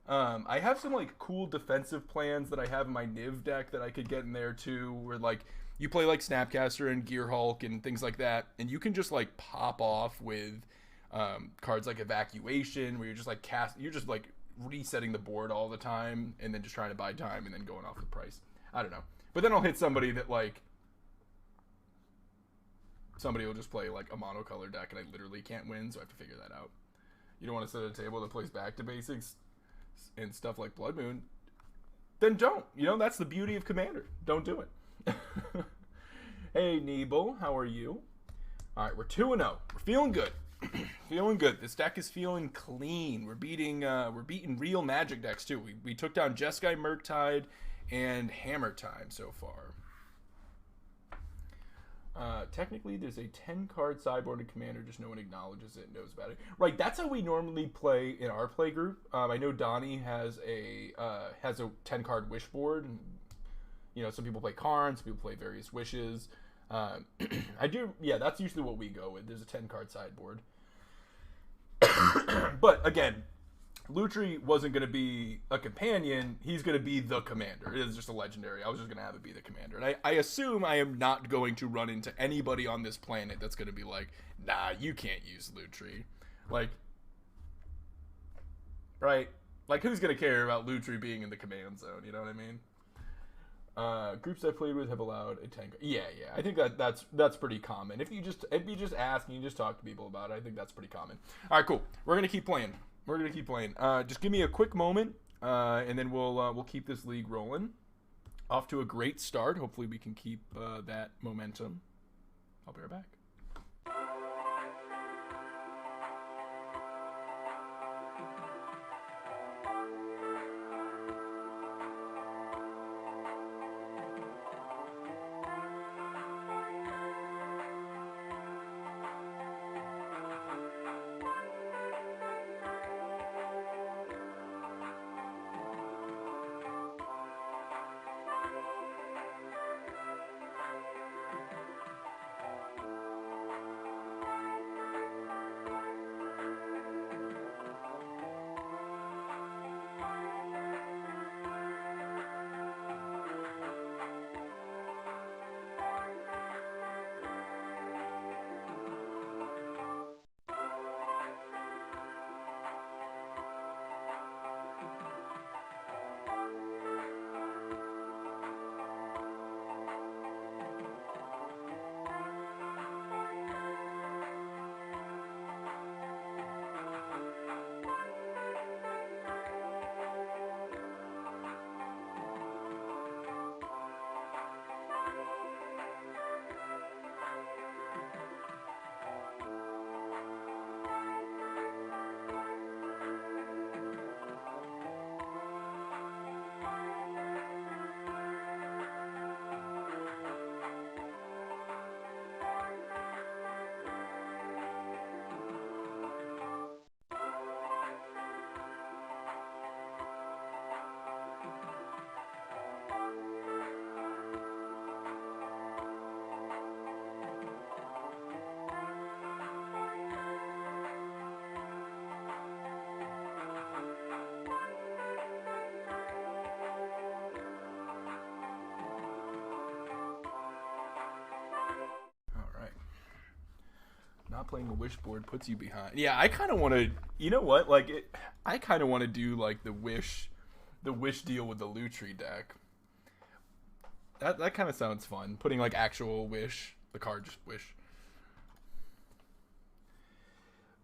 I have some like cool defensive plans that I have in my Niv deck that I could get in there too, where like you play like Snapcaster and Gear Hulk and things like that, and you can just like pop off with cards like Evacuation, where you're just like you're just like resetting the board all the time and then just trying to buy time and then going off the price. I don't know, but then I'll hit somebody that like. Somebody will just play like a monocolor deck and I literally can't win, so I have to figure that out. You don't want to sit at a table that plays Back to Basics and stuff like Blood Moon, then don't. You know, that's the beauty of Commander. Don't do it. Hey, Nebel, how are you? All right, we're 2-0. We're feeling good. Feeling good. This deck is feeling clean. We're beating real Magic decks too. We took down Jeskai, Murktide, and Hammer Time so far. Technically, there's a 10-card sideboard in Commander, just no one acknowledges it and knows about it. Right, that's how we normally play in our play group. I know Donnie has a 10-card wish board. And, you know, some people play Karn, some people play various wishes. Yeah, that's usually what we go with. There's a 10-card sideboard. But, again, Lutri wasn't going to be a companion. He's going to be the commander. It is just a legendary. I was just going to have it be the commander. And I assume I am not going to run into anybody on this planet that's going to be like, nah, you can't use Lutri. Like, right? Like, who's going to care about Lutri being in the command zone? You know what I mean? Groups I've played with have allowed a 10. Yeah. I think that's pretty common. If you just ask and you just talk to people about it, I think that's pretty common. All right, cool. We're going to keep playing. Just give me a quick moment, and then we'll keep this league rolling. Off to a great start. Hopefully we can keep that momentum. I'll be right back. not playing a wish board puts you behind. Yeah, I kind of want to. You know what? Like, I kind of want to do like the wish deal with the Lutri deck. That kind of sounds fun. Putting like actual wish, the card just wish.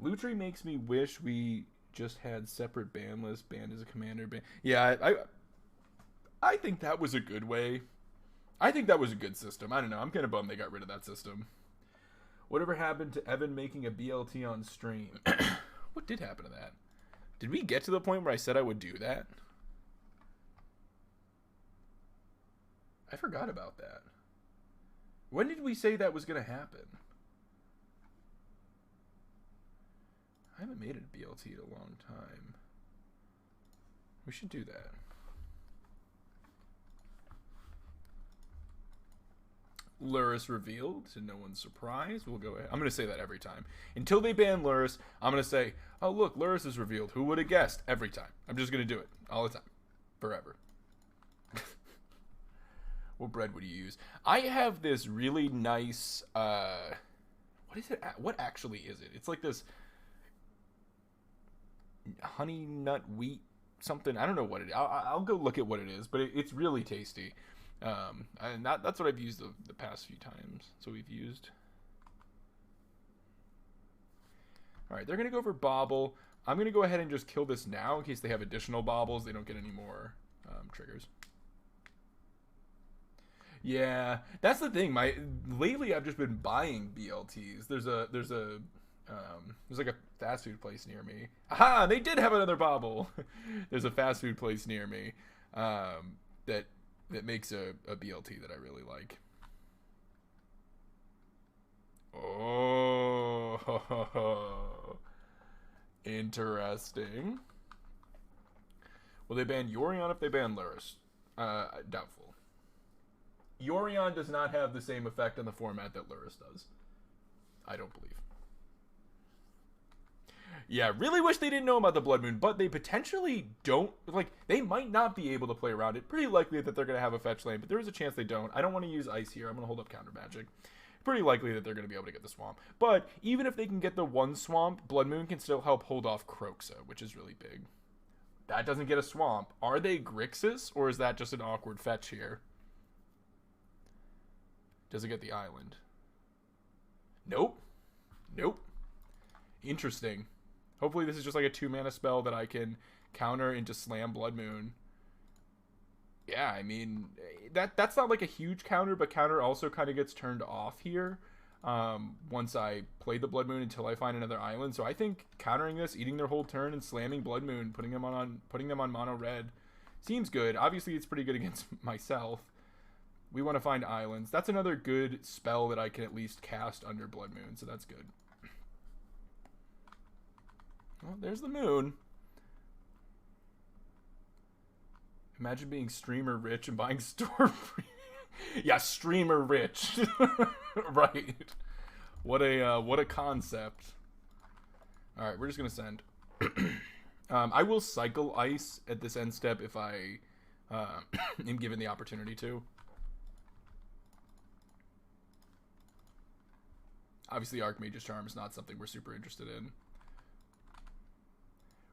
Lutri makes me wish we just had separate ban lists. Banned as a commander. Yeah, I think that was a good way. I think that was a good system. I don't know. I'm kind of bummed they got rid of that system. Whatever happened to Evan making a BLT on stream? What did happen to that? Did we get to the point where I said I would do that? I forgot about that. When did we say that was going to happen? I haven't made a BLT in a long time. We should do that. Lurrus revealed, to no one's surprise. We'll go ahead. I'm going to say that every time. Until they ban Lurrus, I'm going to say, oh, look, Lurrus is revealed. Who would have guessed? Every time. I'm just going to do it. All the time. Forever. What bread would you use? I have this really nice, what is it? What actually is it? It's like this honey nut wheat something. I don't know what it is. I'll go look at what it is, but it's really tasty. And that's what I've used the past few times. So we've used. All right, they're going to go for Bobble. I'm going to go ahead and just kill this now in case they have additional Bobbles. They don't get any more triggers. Yeah, that's the thing. Lately I've just been buying BLTs. There's like a fast food place near me. Aha! They did have another Bobble. There's a fast food place near me that makes a BLT that I really like. Oh, interesting. Will they ban Yorion if they ban Lurrus? Doubtful. Yorion does not have the same effect on the format that Lurrus does. I don't believe. Yeah, really wish they didn't know about the Blood Moon, but they potentially don't. Like, they might not be able to play around it. Pretty likely that they're going to have a fetch lane, but there is a chance they don't. I don't want to use Ice here. I'm going to hold up Counter Magic. Pretty likely that they're going to be able to get the Swamp. But even if they can get the one Swamp, Blood Moon can still help hold off Kroxa, which is really big. That doesn't get a Swamp. Are they Grixis, or is that just an awkward fetch here? Does it get the island? Nope. Nope. Interesting. Hopefully this is just like a 2-mana spell that I can counter into Slam Blood Moon. Yeah, I mean, that's not like a huge counter, but counter also kind of gets turned off here once I play the Blood Moon until I find another island. So I think countering this, eating their whole turn, and slamming Blood Moon, putting them on mono red, seems good. Obviously, it's pretty good against myself. We want to find islands. That's another good spell that I can at least cast under Blood Moon, so that's good. Well, there's the moon. Imagine being streamer rich and buying store free. Yeah, streamer rich. Right. What a concept. All right, we're just gonna send. I will cycle ice at this end step if I am given the opportunity to. Obviously, Archmage's Charm is not something we're super interested in.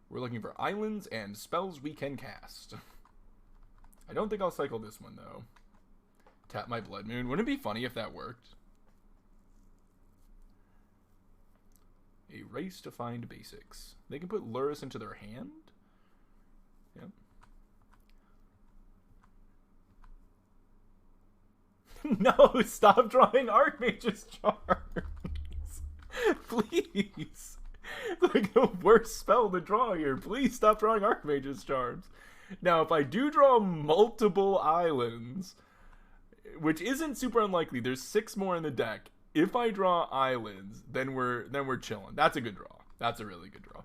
We're looking for islands and spells we can cast. I don't think I'll cycle this one, though. Tap my Blood Moon. Wouldn't it be funny if that worked? A race to find basics. They can put Lurrus into their hand? Yep. No, stop drawing Archmage's Charms. Please. It's like the worst spell to draw here. Please stop drawing Archmage's Charms. Now, if I do draw multiple islands, which isn't super unlikely, there's 6 more in the deck. If I draw islands, then we're chilling. That's a good draw. That's a really good draw.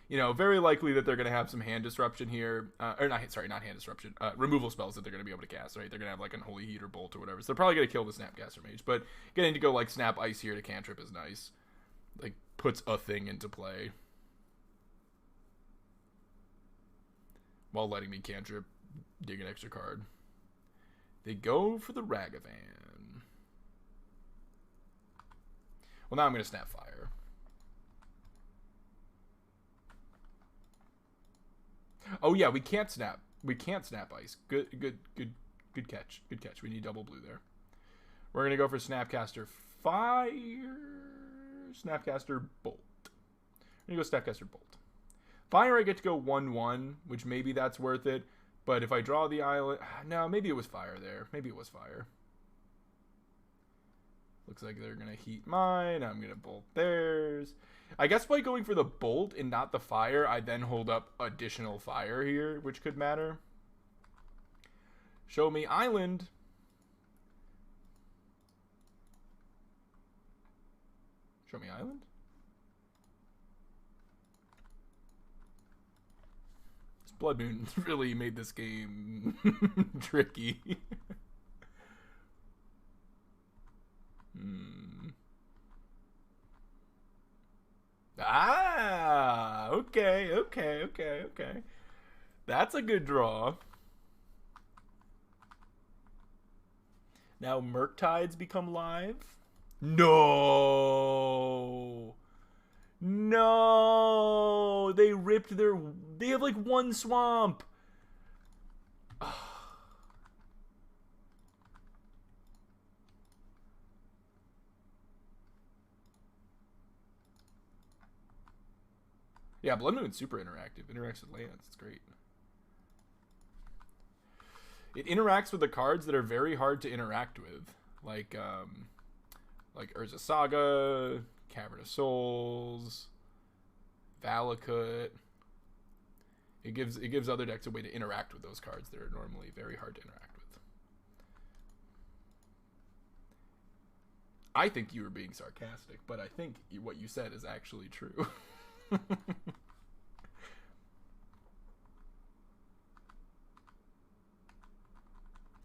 You know, very likely that they're going to have some hand disruption here. Not hand disruption. Removal spells that they're going to be able to cast, right? They're going to have like Unholy Heat or Bolt or whatever. So they're probably going to kill the Snapcaster Mage. But getting to go like Snap Ice here to cantrip is nice. Like, puts a thing into play. While letting me cantrip, dig an extra card. They go for the Ragavan. Well, now I'm going to Snap Fire. Oh, yeah, we can't Snap. We can't Snap Ice. Good catch. Good catch. We need double blue there. We're going to go for Snapcaster Fire. Snapcaster Bolt. I'm going to go Snapcaster Bolt. Fire, I get to go 1-1, which maybe that's worth it. But if I draw the island... No, maybe it was Fire there. Maybe it was Fire. Looks like they're going to heat mine. I'm going to Bolt theirs. I guess by going for the Bolt and not the Fire, I then hold up additional Fire here, which could matter. Show me Island. Show me Island. This Blood Moon really made this game tricky. Ah, okay. That's a good draw. Now Murktides become live. No. No. They ripped their... They have like one swamp. Yeah, Blood Moon's super interactive. Interacts with lands. It's great. It interacts with the cards that are very hard to interact with. Like Urza Saga, Cavern of Souls, Valakut. It gives other decks a way to interact with those cards that are normally very hard to interact with. I think you were being sarcastic, but I think what you said is actually true.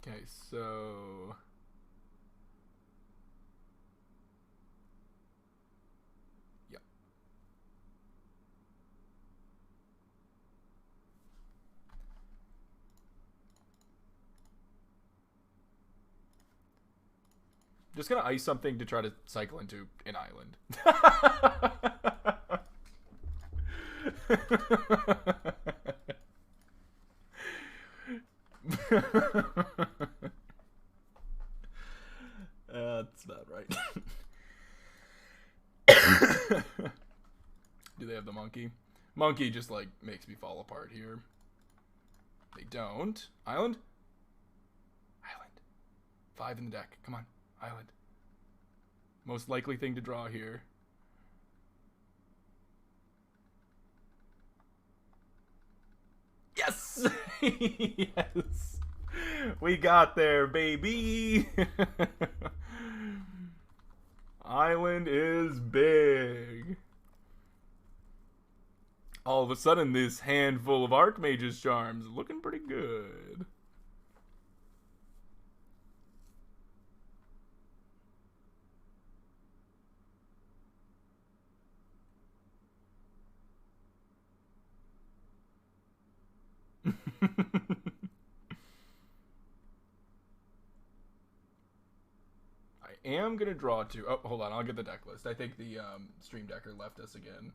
Okay, so yeah. Just gonna ice something to try to cycle into an island. That's not right. Do they have the monkey? Monkey just like makes me fall apart here. They don't. Island? Island. 5 in the deck. Come on. Island. Most likely thing to draw here. Yes! Yes! We got there, baby! Island is big. All of a sudden, this handful of Archmage's Charms is looking pretty good. I am going to draw 2. Oh, hold on. I'll get the deck list. I think the Stream Decker left us again.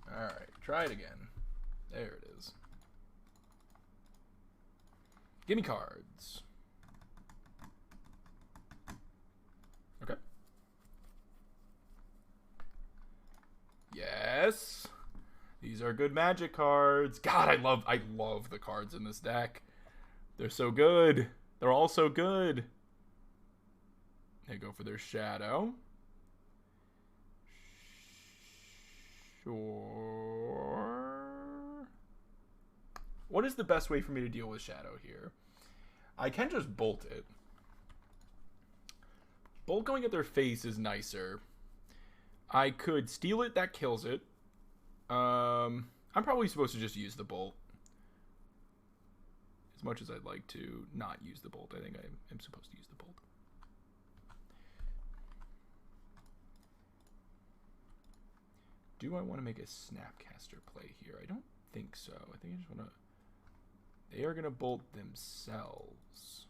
Alright. Try it again. There it is. Give me cards. Okay. Yes. These are good Magic cards. God, I love the cards in this deck. They're so good. They're all so good. They go for their Shadow. Sure. What is the best way for me to deal with Shadow here? I can just Bolt it. Bolt going at their face is nicer. I could steal it. That kills it. I'm probably supposed to just use the Bolt. As much as I'd like to not use the Bolt, I think I am supposed to use the Bolt. Do I want to make a Snapcaster play here? I don't think so. I think I just want to... They are going to Bolt themselves.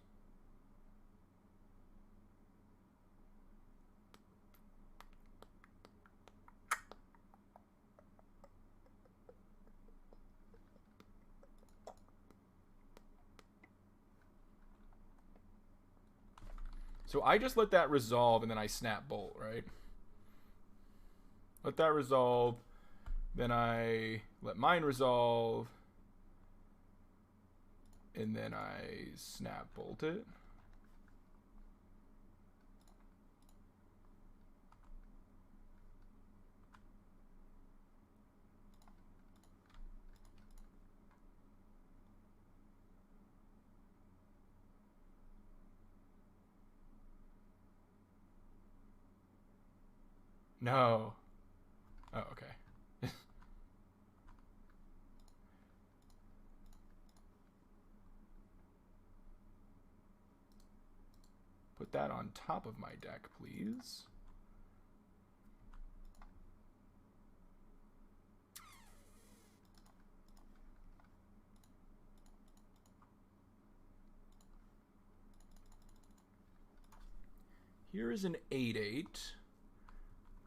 So I just let that resolve, and then I snap bolt, right? Let that resolve. Then I let mine resolve. And then I snap bolt it. No. Oh, okay. Put that on top of my deck, please. Here is an 8/8.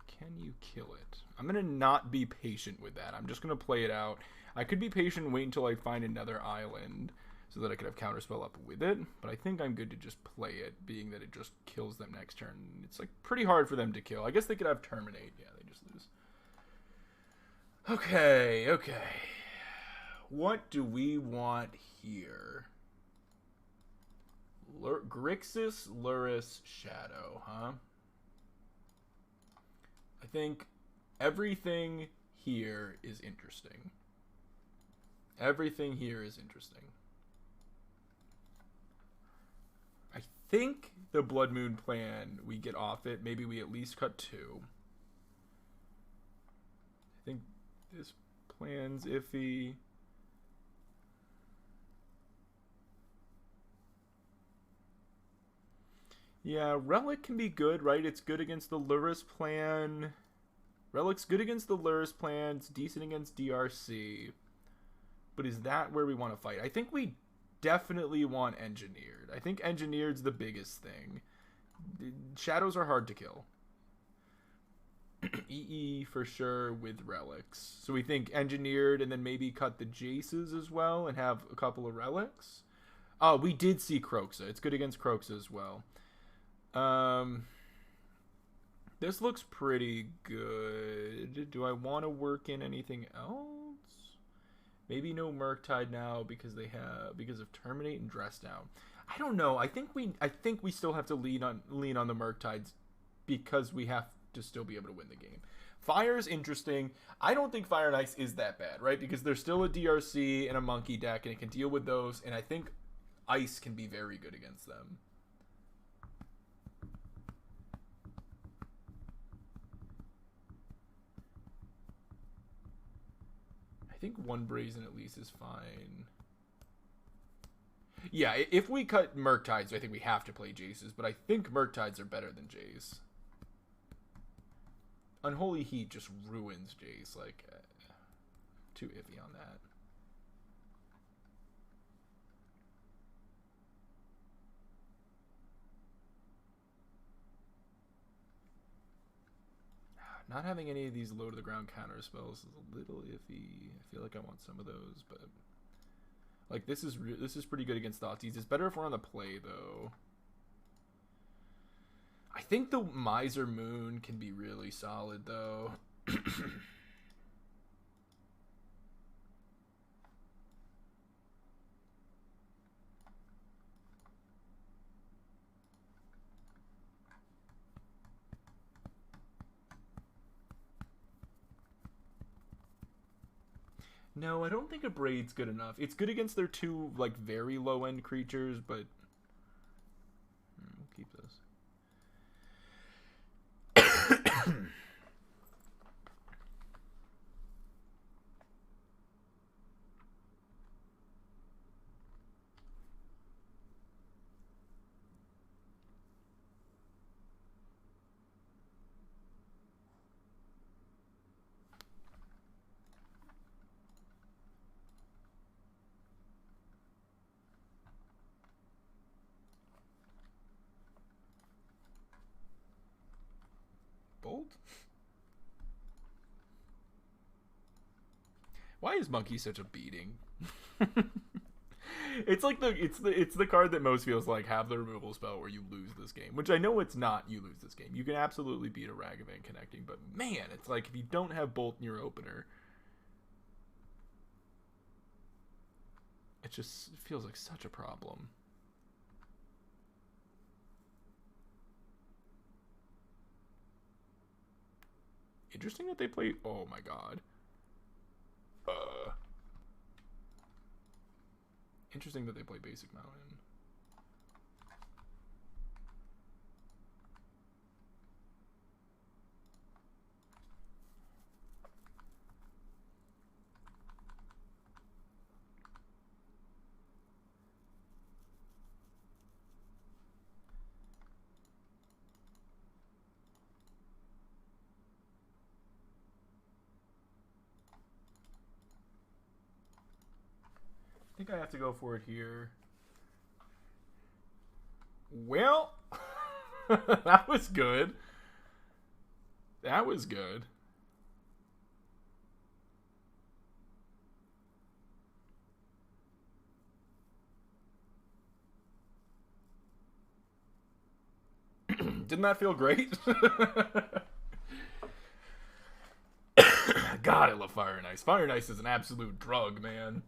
Can you kill it? I'm going to not be patient with that. I'm just going to play it out. I could be patient and wait until I find another island so that I could have counterspell up with it. But I think I'm good to just play it, being that it just kills them next turn. It's like pretty hard for them to kill. I guess they could have Terminate. Yeah, they just lose. Okay, okay. What do we want here? Grixis, Luris, Shadow, huh? I think everything here is interesting. Everything here is interesting. I think the Blood Moon plan, we get off it. Maybe we at least cut 2. I think this plan's iffy. Yeah, Relic can be good, right? It's good against the Luris plan. Relic's good against the Luris plan. It's decent against DRC. But is that where we want to fight? I think we definitely want Engineered. I think Engineered's the biggest thing. Shadows are hard to kill. EE for sure with Relics. So we think Engineered and then maybe cut the Jaces as well and have a couple of Relics. Oh, we did see Croxa. It's good against Croxa as well. This looks pretty good. Do I want to work in anything else? Maybe no Murktide now because of Terminate and Dress Down. I don't know. I think we still have to lean on the Murktides because we have to still be able to win the game. Fire is interesting. I don't think Fire and Ice is that bad, right? Because there's still a DRC and a Monkey deck, and it can deal with those. And I think Ice can be very good against them. I think one Brazen at least is fine. Yeah, if we cut Murktides, I think we have to play Jaces, but I think Murktides are better than Jace. Unholy Heat just ruins Jace, like, too iffy on that. Not having any of these low to the ground counter spells is a little iffy. I feel like I want some of those, but like this is pretty good against Thoughtseize. It's better if we're on the play though. I think the Miser Moon can be really solid though. No, I don't think a Braid's good enough. It's good against their two, like, very low-end creatures, but we'll keep those. Bolt? Why is Monkey such a beating? It's like it's the card that most feels like have the removal spell where you lose this game, which I know it's not. You lose this game. You can absolutely beat a Ragavan connecting, but man, it's like if you don't have Bolt in your opener, it just feels like such a problem. Interesting that they play. Oh my god. Interesting that they play Basic Mountain. I think I have to go for it here. Well, that was good. That was good. Didn't that feel great? God, I love Fire and Ice. Fire and Ice is an absolute drug, man.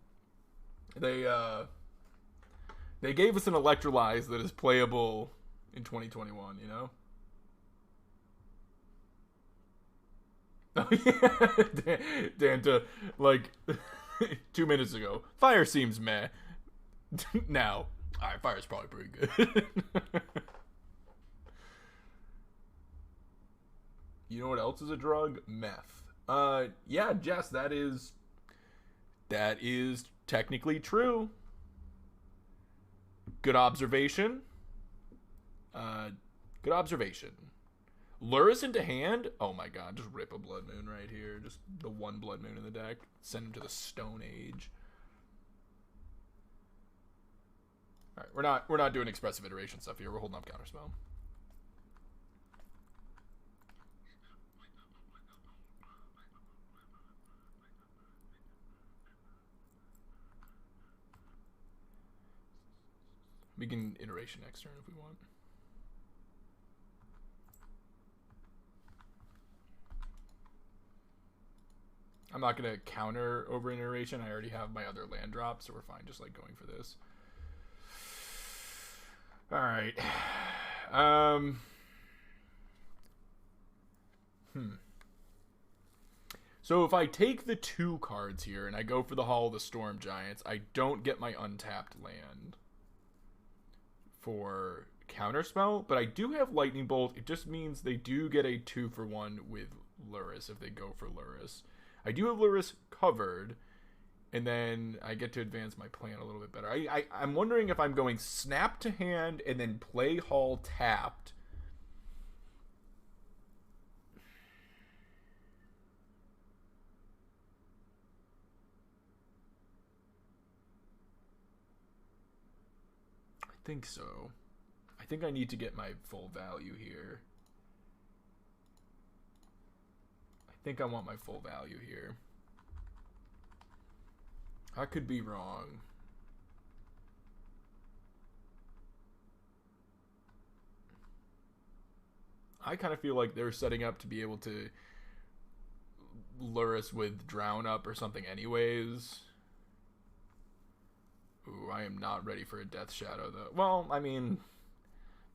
They gave us an Electrolyze that is playable in 2021, you know? Oh, yeah. Dan, like, 2 minutes ago. Fire seems meh. Now, alright, Fire's probably pretty good. You know what else is a drug? Meth. Yeah, Jess, that is technically true. Good observation. Good observation. Luris into hand. Oh my god, just rip a Blood Moon right here. Just the one Blood Moon in the deck. Send him to the Stone Age. Alright, we're not doing expressive iteration stuff here. We're holding up Counterspell. We can iteration next turn if we want. I'm not going to counter over an iteration. I already have my other land drop, so we're fine just like going for this. Alright. So if I take the 2 cards here and I go for the Hall of the Storm Giants, I don't get my untapped land for Counterspell, but I do have Lightning Bolt. It just means they do get a 2-for-1 with Luris if they go for Luris. I do have Luris covered, and then I get to advance my plan a little bit better. I'm wondering if I'm going Snap to hand and then play Hall tapped. I think so. I think I need to get my full value here. I think I want my full value here. I could be wrong. I kind of feel like they're setting up to be able to lure us with Drown Up or something anyways. Ooh, I am not ready for a Death Shadow, though. Well, I mean,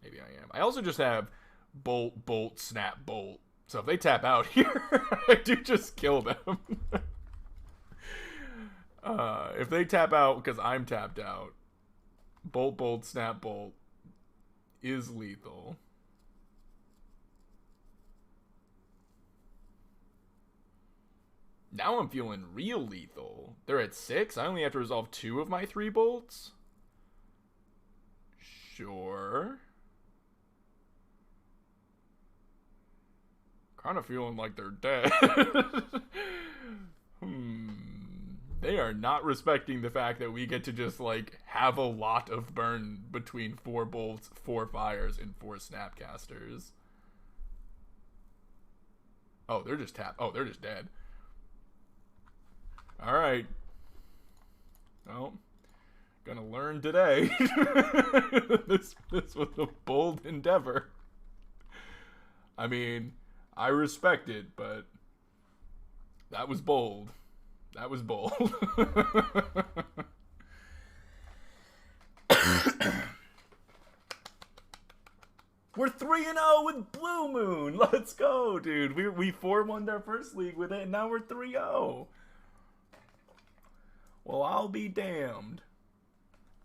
maybe I am. I also just have Bolt, Bolt, Snap, Bolt. So if they tap out here, I do just kill them. If they tap out because I'm tapped out, Bolt, Bolt, Snap, Bolt is lethal. Now I'm feeling real lethal. They're at 6. I only have to resolve 2 of my 3 bolts. Sure. Kind of feeling like they're dead. They are not respecting the fact that we get to just, like, have a lot of burn between 4 bolts, 4 fires, and 4 snapcasters. Oh, they're just Oh, they're just dead. Alright. Well, gonna learn today. This was a bold endeavor. I mean, I respect it, but that was bold. That was bold. We're 3-0 with Blue Moon. Let's go, dude. We 4-1'd our first league with it, and now we're 3-0. Well, I'll be damned.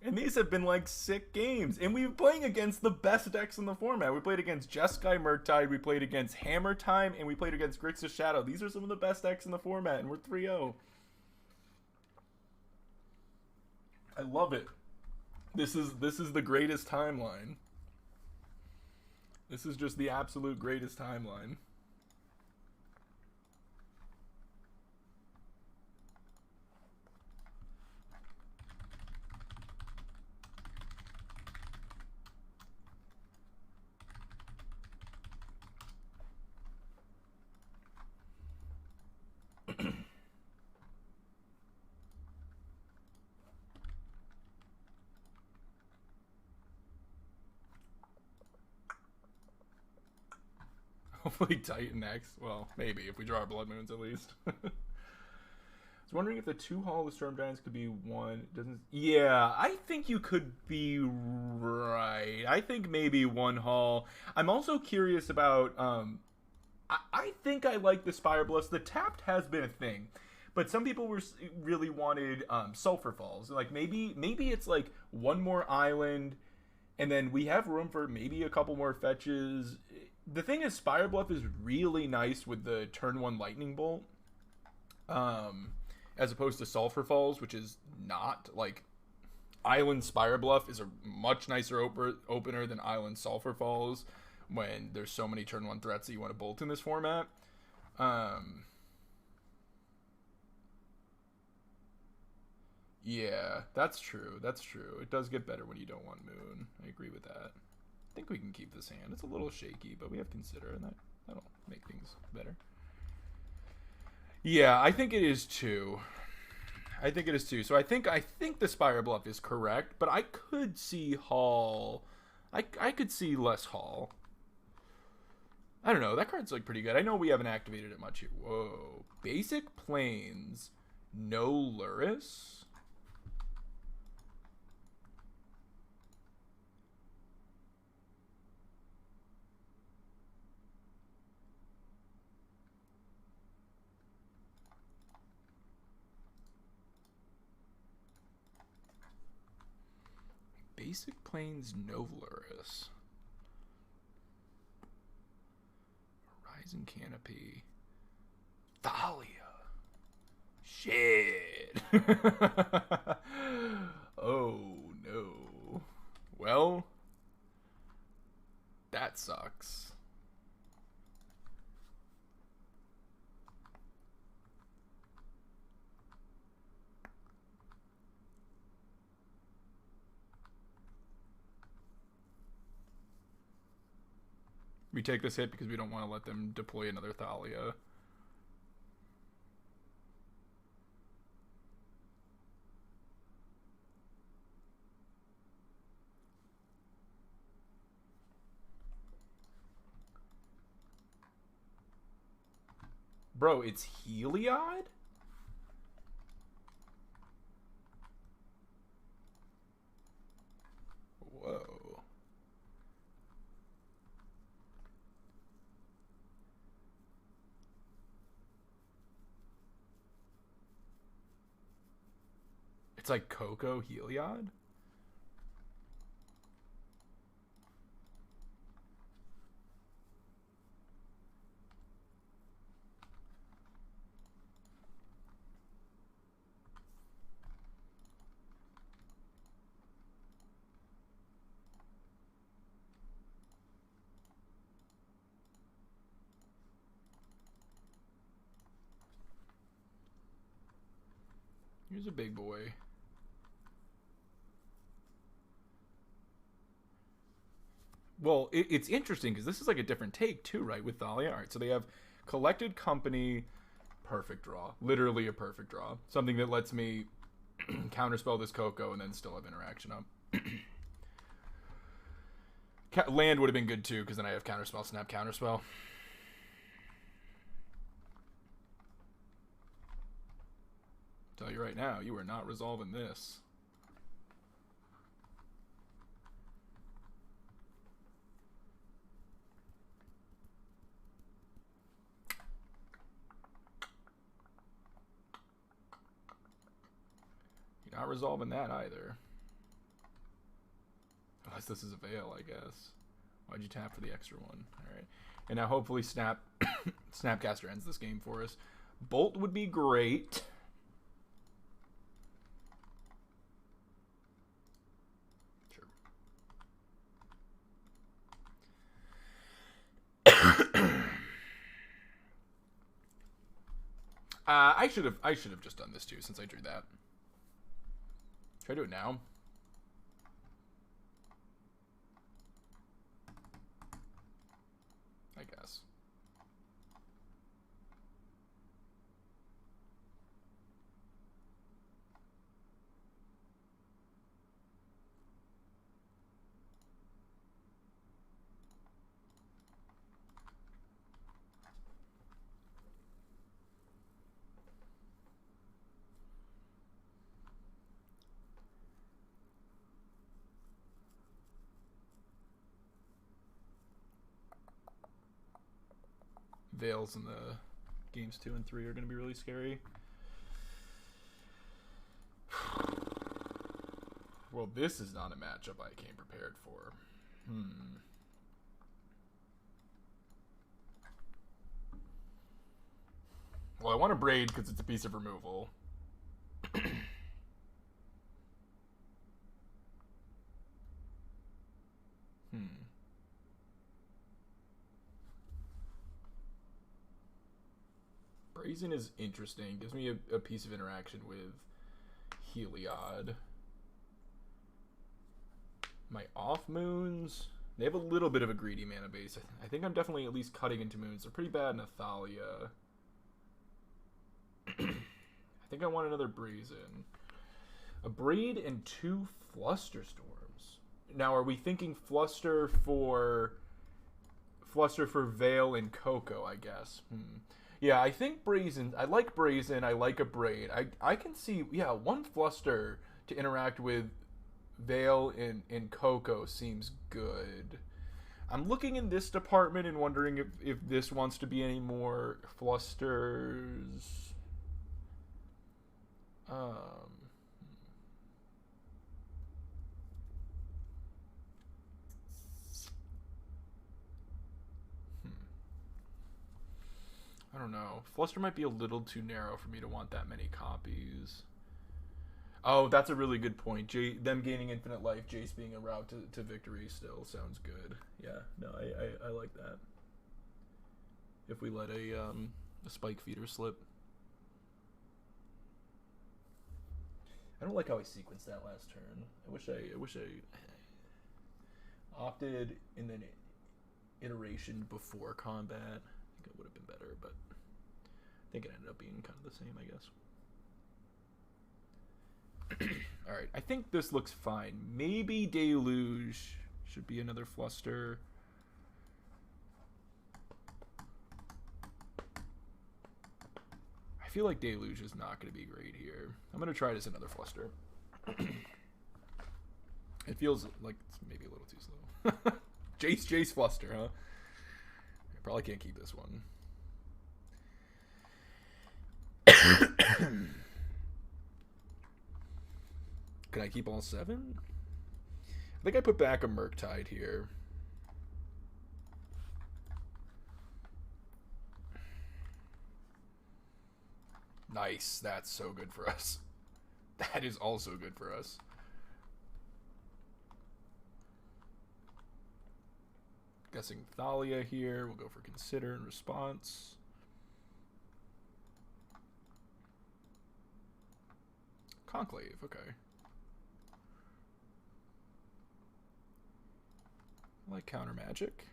And these have been like sick games. And we've been playing against the best decks in the format. We played against Jeskai Murktide, we played against Hammer Time, and we played against Grixis Shadow. These are some of the best decks in the format, and we're 3-0. I love it. This is the greatest timeline. This is just the absolute greatest timeline. Hopefully Titan X. Well, maybe, if we draw our Blood Moons at least. I was wondering if the 2 Hollow Storm Giants could be 1. It doesn't... Yeah, I think you could be right. I think maybe 1 Hall. I'm also curious about... I think I like the Spire Bluffs. The tapped has been a thing. But some people really wanted Sulphur Falls. Like, maybe it's like 1 more island, and then we have room for maybe a couple more fetches. The thing is, Spire Bluff is really nice with the turn 1 Lightning Bolt, as opposed to Sulphur Falls, which is not. Like, Island Spire Bluff is a much nicer opener than Island Sulphur Falls when there's so many turn 1 threats that you want to bolt in this format. Yeah, that's true. That's true. It does get better when you don't want Moon. I agree with that. I think we can keep this hand. It's a little shaky, but we have Consider, and that'll make things better. Yeah, I think it is 2. I think it is 2. So I think the Spire Bluff is correct, but I could see Hall. I could see less Hall. I don't know. That card's like pretty good. I know we haven't activated it much here. Whoa. Basic Plains, no Luris. Basic Plains, no Luris. Horizon Canopy. Thalia. Shit. Oh, no. Well, that sucks. We take this hit because we don't want to let them deploy another Thalia. Bro, it's Heliod? Whoa. It's like Coco Heliod? Here's a big boy. Well, it's interesting because this is like a different take too, right? With Thalia. All right, so they have Collected Company, perfect draw. Literally a perfect draw. Something that lets me Counterspell this Coco and then still have interaction up. Land would have been good too, because then I have Counterspell, Snap, Counterspell. Tell you right now, you are not resolving this. You're not resolving that either. Unless this is a Veil, I guess. Why'd you tap for the extra one? Alright. And now hopefully Snapcaster ends this game for us. Bolt would be great. I should have just done this too, since I drew that. Should I do it now? I guess. Veils in the games 2 and 3 are going to be really scary. Well, this is not a matchup I came prepared for. Well, I want to Braid because it's a piece of removal. Brazen is interesting. Gives me a piece of interaction with Heliod. My off moons, they have a little bit of a greedy mana base. I think I'm definitely at least cutting into moons. They're pretty bad in Athalia. I think I want another Brazen. A Braid and 2 Flusterstorms. Now, are we thinking Fluster for Veil and Coco, I guess? Yeah, I think Brazen. I like Brazen. I like a Braid. I can see, yeah, 1 Fluster to interact with Veil and Coco seems good. I'm looking in this department and wondering if this wants to be any more Flusters. I don't know. Fluster might be a little too narrow for me to want that many copies. Oh, that's a really good point. Them gaining infinite life, Jace being a route to victory still sounds good. Yeah, no, I like that. If we let a spike feeder slip. I don't like how I sequenced that last turn. I wish I opted in an iteration before combat. I think it would have been better, but I think it ended up being kind of the same, I guess. Alright, I think this looks fine. Maybe Deluge should be another Fluster. I feel like Deluge is not going to be great here. I'm going to try it as another Fluster. It feels like it's maybe a little too slow. Jace Fluster, huh? I probably can't keep this one. Can I keep all 7? I think I put back a Murktide here. Nice. That's so good for us. That is also good for us. Guessing Thalia here. We'll go for Consider in response. Conclave, okay. I like counter magic.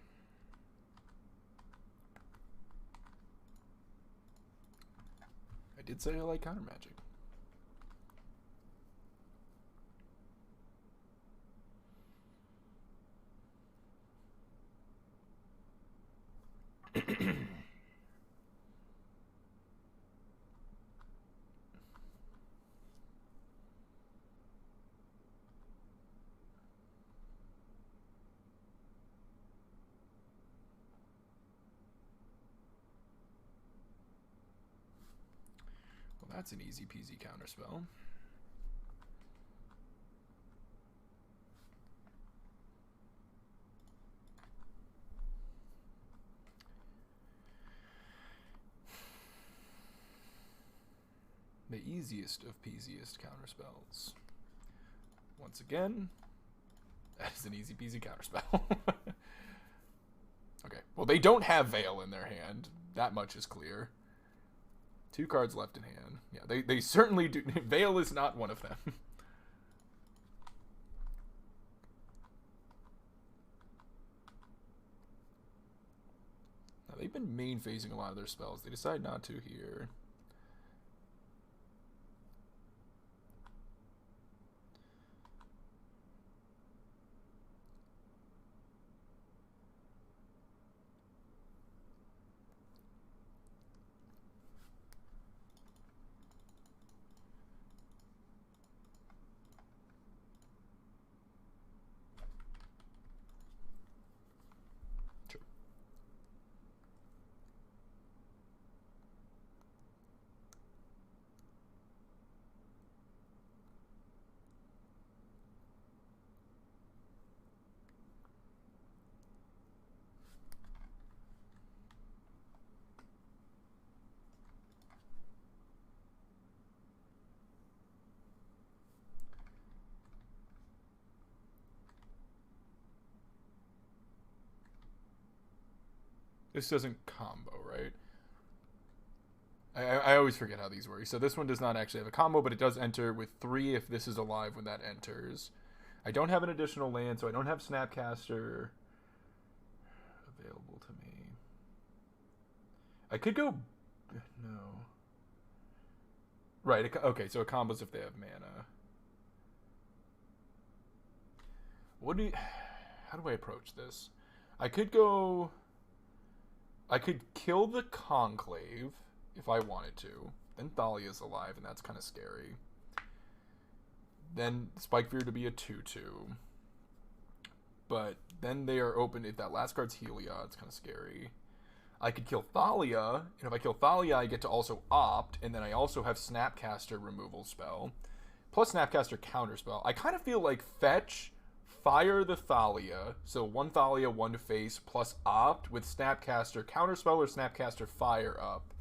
I did say I like counter magic. That's an easy peasy counterspell. The easiest of peasiest counterspells. Once again, that is an easy peasy counterspell. Okay, well, they don't have Veil in their hand. That much is clear. 2 cards left in hand. Yeah, they certainly do. Veil is not one of them. Now, they've been main phasing a lot of their spells. They decide not to here. This doesn't combo, right? I always forget how these work. So this one does not actually have a combo, but it does enter with 3 if this is alive when that enters. I don't have an additional land, so I don't have Snapcaster available to me. I could go... No. Right, okay, so it combos if they have mana. What do you... How do I approach this? I could go... I could kill the Conclave if I wanted to. Then Thalia's alive, and that's kind of scary. Then Spikefear to be a 2/2. But then they are open. If that last card's Heliod, it's kind of scary. I could kill Thalia, and if I kill Thalia, I get to also opt, and then I also have Snapcaster removal spell. Plus Snapcaster counterspell. I kind of feel like fetch... Fire the Thalia, so 1 Thalia, 1 face, plus opt with Snapcaster Counterspell or Snapcaster Fire up.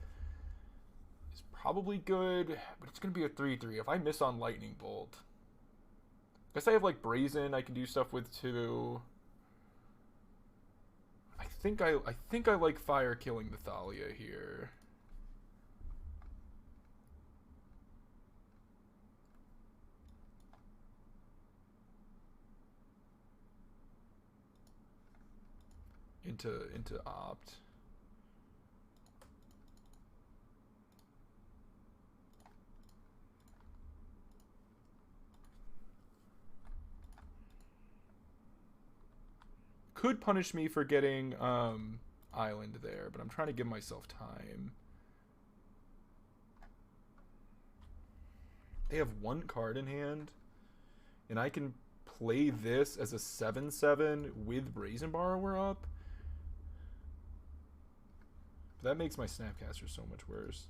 It's probably good, but it's going to be a 3/3. If I miss on Lightning Bolt, I guess I have like Brazen I can do stuff with too. I think I like Fire killing the Thalia here. Into opt. Could punish me for getting island there, but I'm trying to give myself time. They have 1 card in hand, and I can play this as a 7/7 with Brazen Borrower up. That makes my Snapcaster so much worse.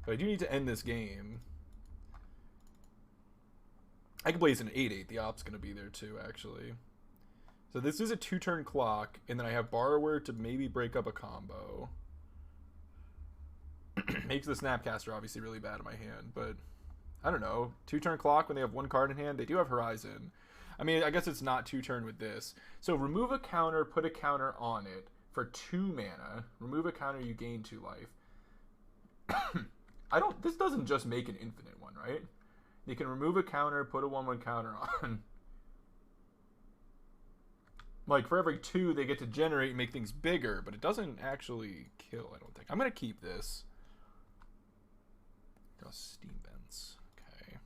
But I do need to end this game. I can play as an 8/8. The op's going to be there too, actually. So this is a 2-turn clock, and then I have Borrower to maybe break up a combo. Makes the Snapcaster obviously really bad in my hand, but I don't know. 2-turn clock when they have 1 card in hand. They do have Horizon. I mean, I guess it's not 2-turn with this. So remove a counter, put a counter on it. For 2 mana, remove a counter, you gain 2 life. This doesn't just make an infinite one, right? You can remove a counter, put a 1/1 counter on. Like, for every 2, they get to generate and make things bigger, but it doesn't actually kill, I don't think. I'm going to keep this. Draw Steam Vents. Okay.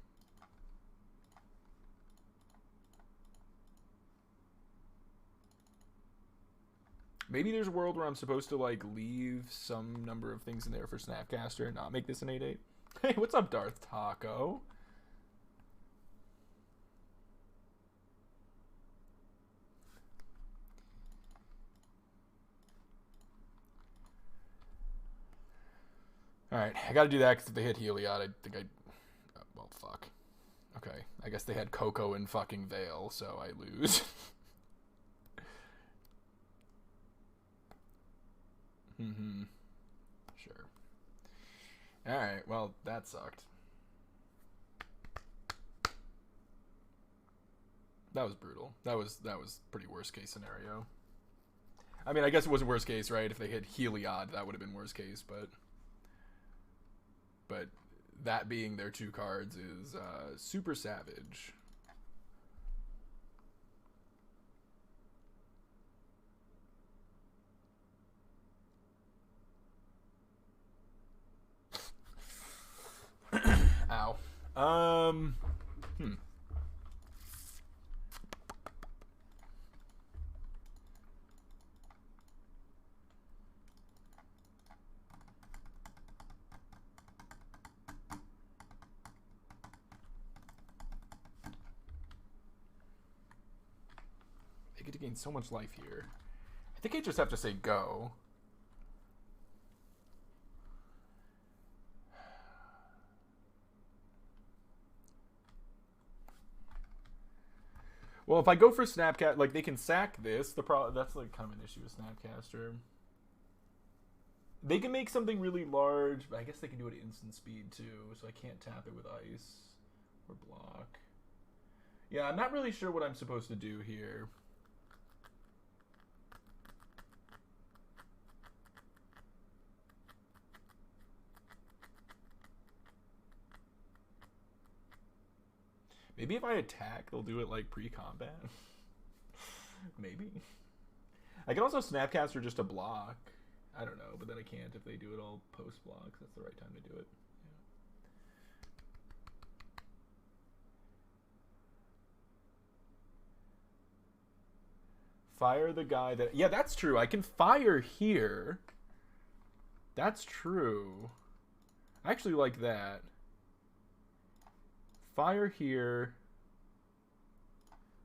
Maybe there's a world where I'm supposed to, like, leave some number of things in there for Snapcaster and not make this an 8/8. Hey, what's up, Darth Taco? Alright, I gotta do that because if they hit Heliod, I think I... well, fuck. Okay, I guess they had Coco and fucking Veil, so I lose. Mm-hmm. Sure. Alright, well, that sucked. That was brutal. That was pretty worst case scenario. I mean, I guess it wasn't worst case, right? If they hit Heliod, that would have been worst case, but that being their 2 cards is super savage. Ow. They get to gain so much life here. I think I just have to say go. Well, if I go for Snapcast, like, they can sack this. That's like kind of an issue with Snapcaster. They can make something really large, but I guess they can do it at instant speed too, so I can't tap it with ice or block. Yeah, I'm not really sure what I'm supposed to do here. Maybe if I attack, they'll do it like pre-combat. Maybe. I can also Snapcaster just to block. I don't know, but then I can't if they do it all post-block. That's the right time to do it. Yeah. Fire the guy that... Yeah, that's true. I can fire here. That's true. I actually like that. Fire here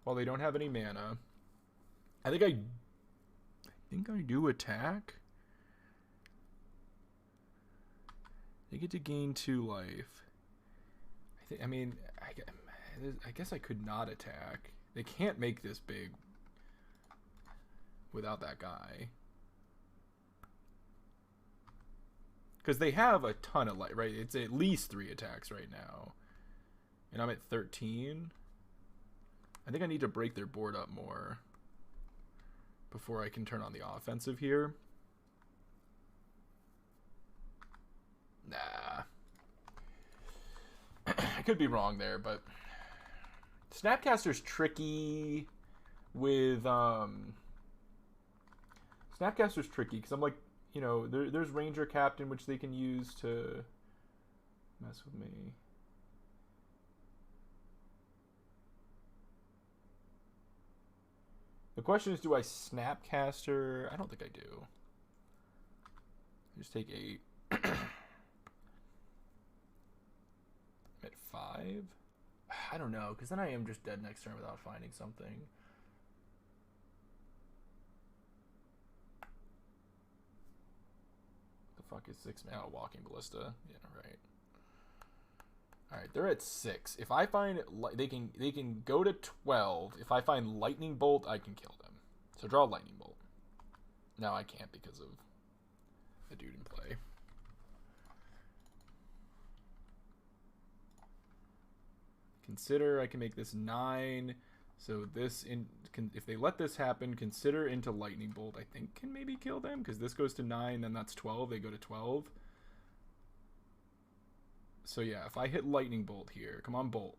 while they don't have any mana. I think I do attack. They get to gain 2 life. I guess I could not attack. They can't make this big without that guy. Because they have a ton of life, right? It's at least 3 attacks right now. And I'm at 13. I think I need to break their board up more before I can turn on the offensive here. Nah. I could be wrong there, but Snapcaster's tricky with Snapcaster's tricky because I'm like, you know, there's Ranger Captain which they can use to mess with me. The question is, do I Snapcaster? I don't think I do. I just take 8. At 5? I don't know, because then I am just dead next turn without finding something. The fuck is 6 mana? Oh, Walking Ballista. Yeah, right. Alright, they're at 6. If I find... They can go to 12. If I find Lightning Bolt, I can kill them. So draw Lightning Bolt. Now I can't because of the dude in play. Consider I can make this 9. So this... if they let this happen, consider into Lightning Bolt. I think can maybe kill them because this goes to 9, then that's 12. They go to 12. So yeah, if I hit Lightning Bolt here, come on, Bolt.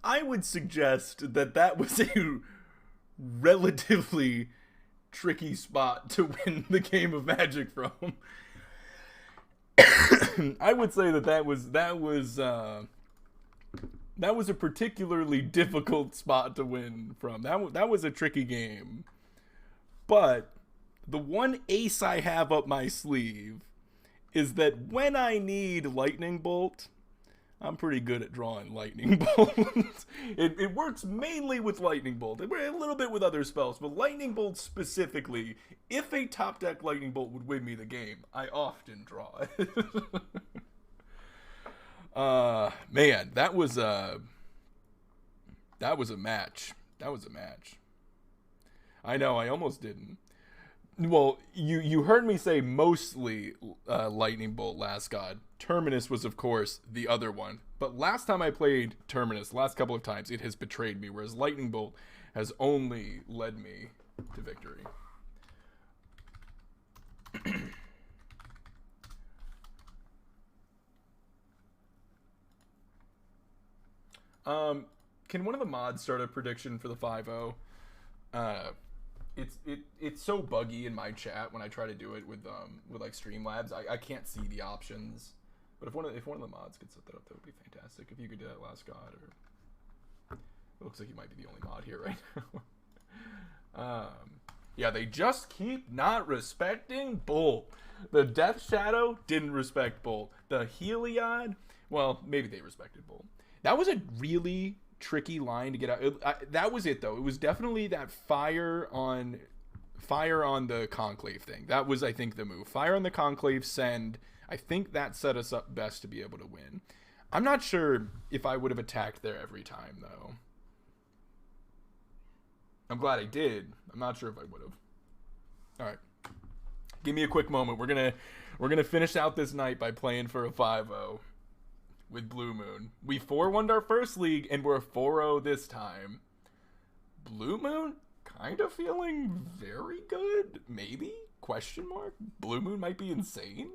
I would suggest that that was a relatively tricky spot to win the game of Magic from. I would say that was a particularly difficult spot to win from. That was a tricky game. But the one ace I have up my sleeve is that when I need Lightning Bolt, I'm pretty good at drawing Lightning Bolt. It works mainly with Lightning Bolt. A little bit with other spells, but Lightning Bolt specifically, if a top deck Lightning Bolt would win me the game, I often draw it. Man, that was a match. That was a match. I know, I almost didn't. Well, you heard me say mostly Lightning Bolt Last God. Terminus was, of course, the other one. But last time I played Terminus, last couple of times, it has betrayed me, whereas Lightning Bolt has only led me to victory. Can one of the mods start a prediction for the 5-0? It's so buggy in my chat when I try to do it with like Streamlabs. I can't see the options. But if one of the mods could set that up, that would be fantastic. If you could do that, Last God, or it looks like you might be the only mod here right now. Yeah, they just keep not respecting Bolt. The Death Shadow didn't respect Bolt. The Heliod, well, maybe they respected Bolt. That was a really tricky line to get out. That was it, though. It was definitely that fire on the Conclave thing. That was, I think, the move. Fire on the Conclave, send. I think that set us up best to be able to win. I'm not sure if I would have attacked there every time, though. I'm glad I did. I'm not sure if I would have. All right. Give me a quick moment. We're gonna finish out this night by playing for a 5-0 with Blue Moon. We 4-1'd our first league, and we're 4-0 this time. Blue Moon? Kind of feeling very good? Maybe? Question mark? Blue Moon might be insane?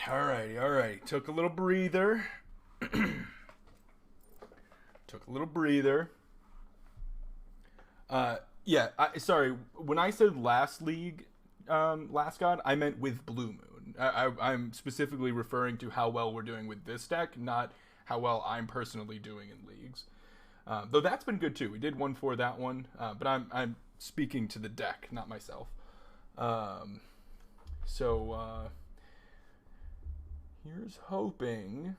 Alrighty. Took a little breather. Yeah, sorry. When I said last league, last god, I meant with Blue Moon. I'm specifically referring to how well we're doing with this deck, not how well I'm personally doing in leagues. Though that's been good too. We did 1-4 that one, but I'm speaking to the deck, not myself. Here's hoping.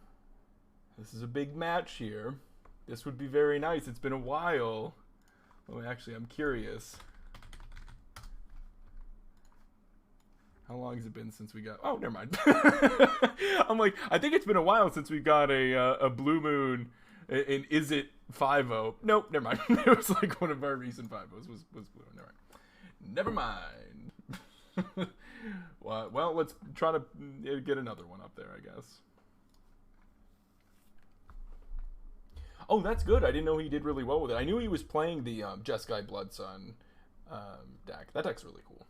This is a big match here. This would be very nice. It's been a while. Oh, actually, I'm curious. How long has it been since we got... Oh, never mind. I'm like, I think it's been a while since we got a Blue Moon. And is it 5-0? Nope, never mind. It was like one of our recent 5-0s was Blue Moon. Never mind. Well, let's try to get another one up there, I guess. Oh, that's good. I didn't know he did really well with it. I knew he was playing the Jeskai Blood Sun deck. That deck's really cool.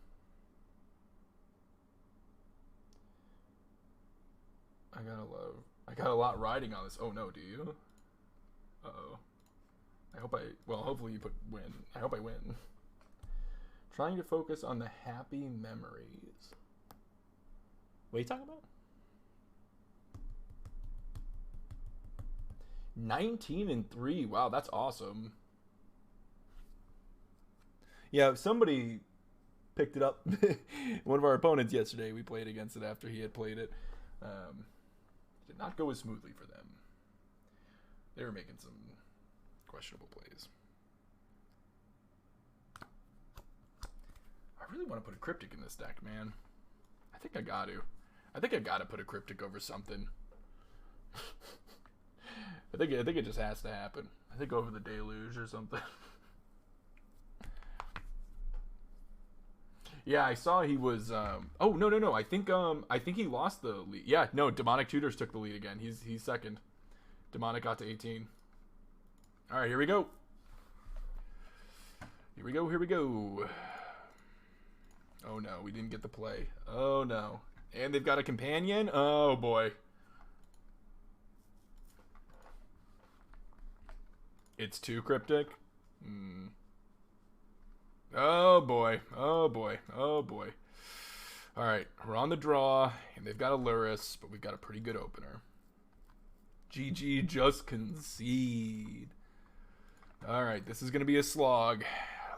I got a lot riding on this. Oh no, do you? Uh-oh. Hopefully you put win. I hope I win. Trying to focus on the happy memories. What are you talking about? 19-3. Wow, that's awesome. Yeah, somebody picked it up. One of our opponents yesterday, we played against it after he had played it. Did not go as smoothly for them. They were making some questionable plays. I really want to put a cryptic in this deck, man. I think I got to. I think I got to put a cryptic over something. I think it just has to happen. I think over the deluge or something. Yeah, I saw he was. Oh no! I think he lost the lead. Yeah, no. Demonic Tutors took the lead again. He's second. Demonic got to 18. All right, here we go. Here we go. Oh no, we didn't get the play. Oh no, and they've got a companion. Oh boy. It's too cryptic. Oh boy. All right, we're on the draw, and they've got a Luris, but we've got a pretty good opener. GG, just concede. All right, this is going to be a slog.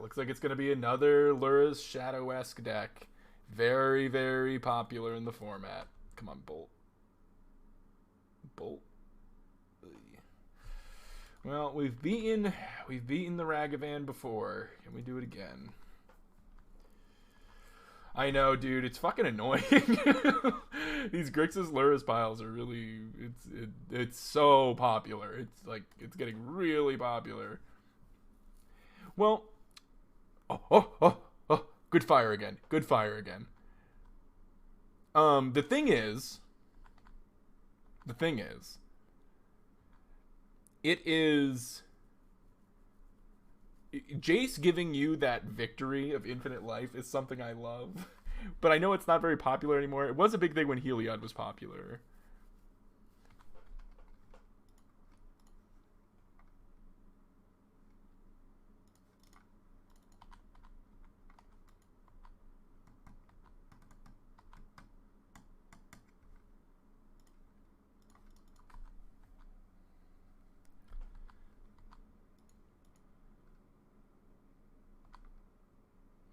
Looks like it's going to be another Luris Shadow-esque deck. Very, very popular in the format. Come on, Bolt. Well, we've beaten the Ragavan before. Can we do it again? I know, dude. It's fucking annoying. These Grixis Luris piles are really... It's so popular. It's getting really popular. Well... Oh. Good fire again. The thing is... It is... Jace giving you that victory of infinite life is something I love. But I know it's not very popular anymore. It was a big thing when Heliod was popular.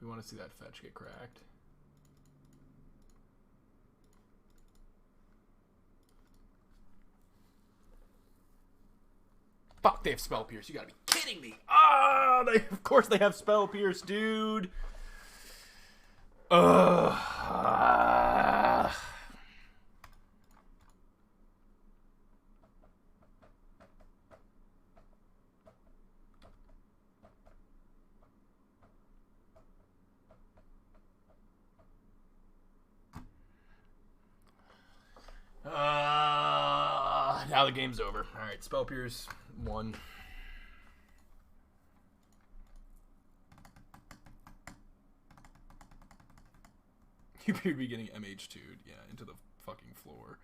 We want to see that fetch get cracked. Fuck, they have Spell Pierce. You gotta be kidding me. Ah, of course they have Spell Pierce, dude. Now the game's over. All right, Spell Pierce 1. You'd be getting MH2'd, yeah, into the fucking floor.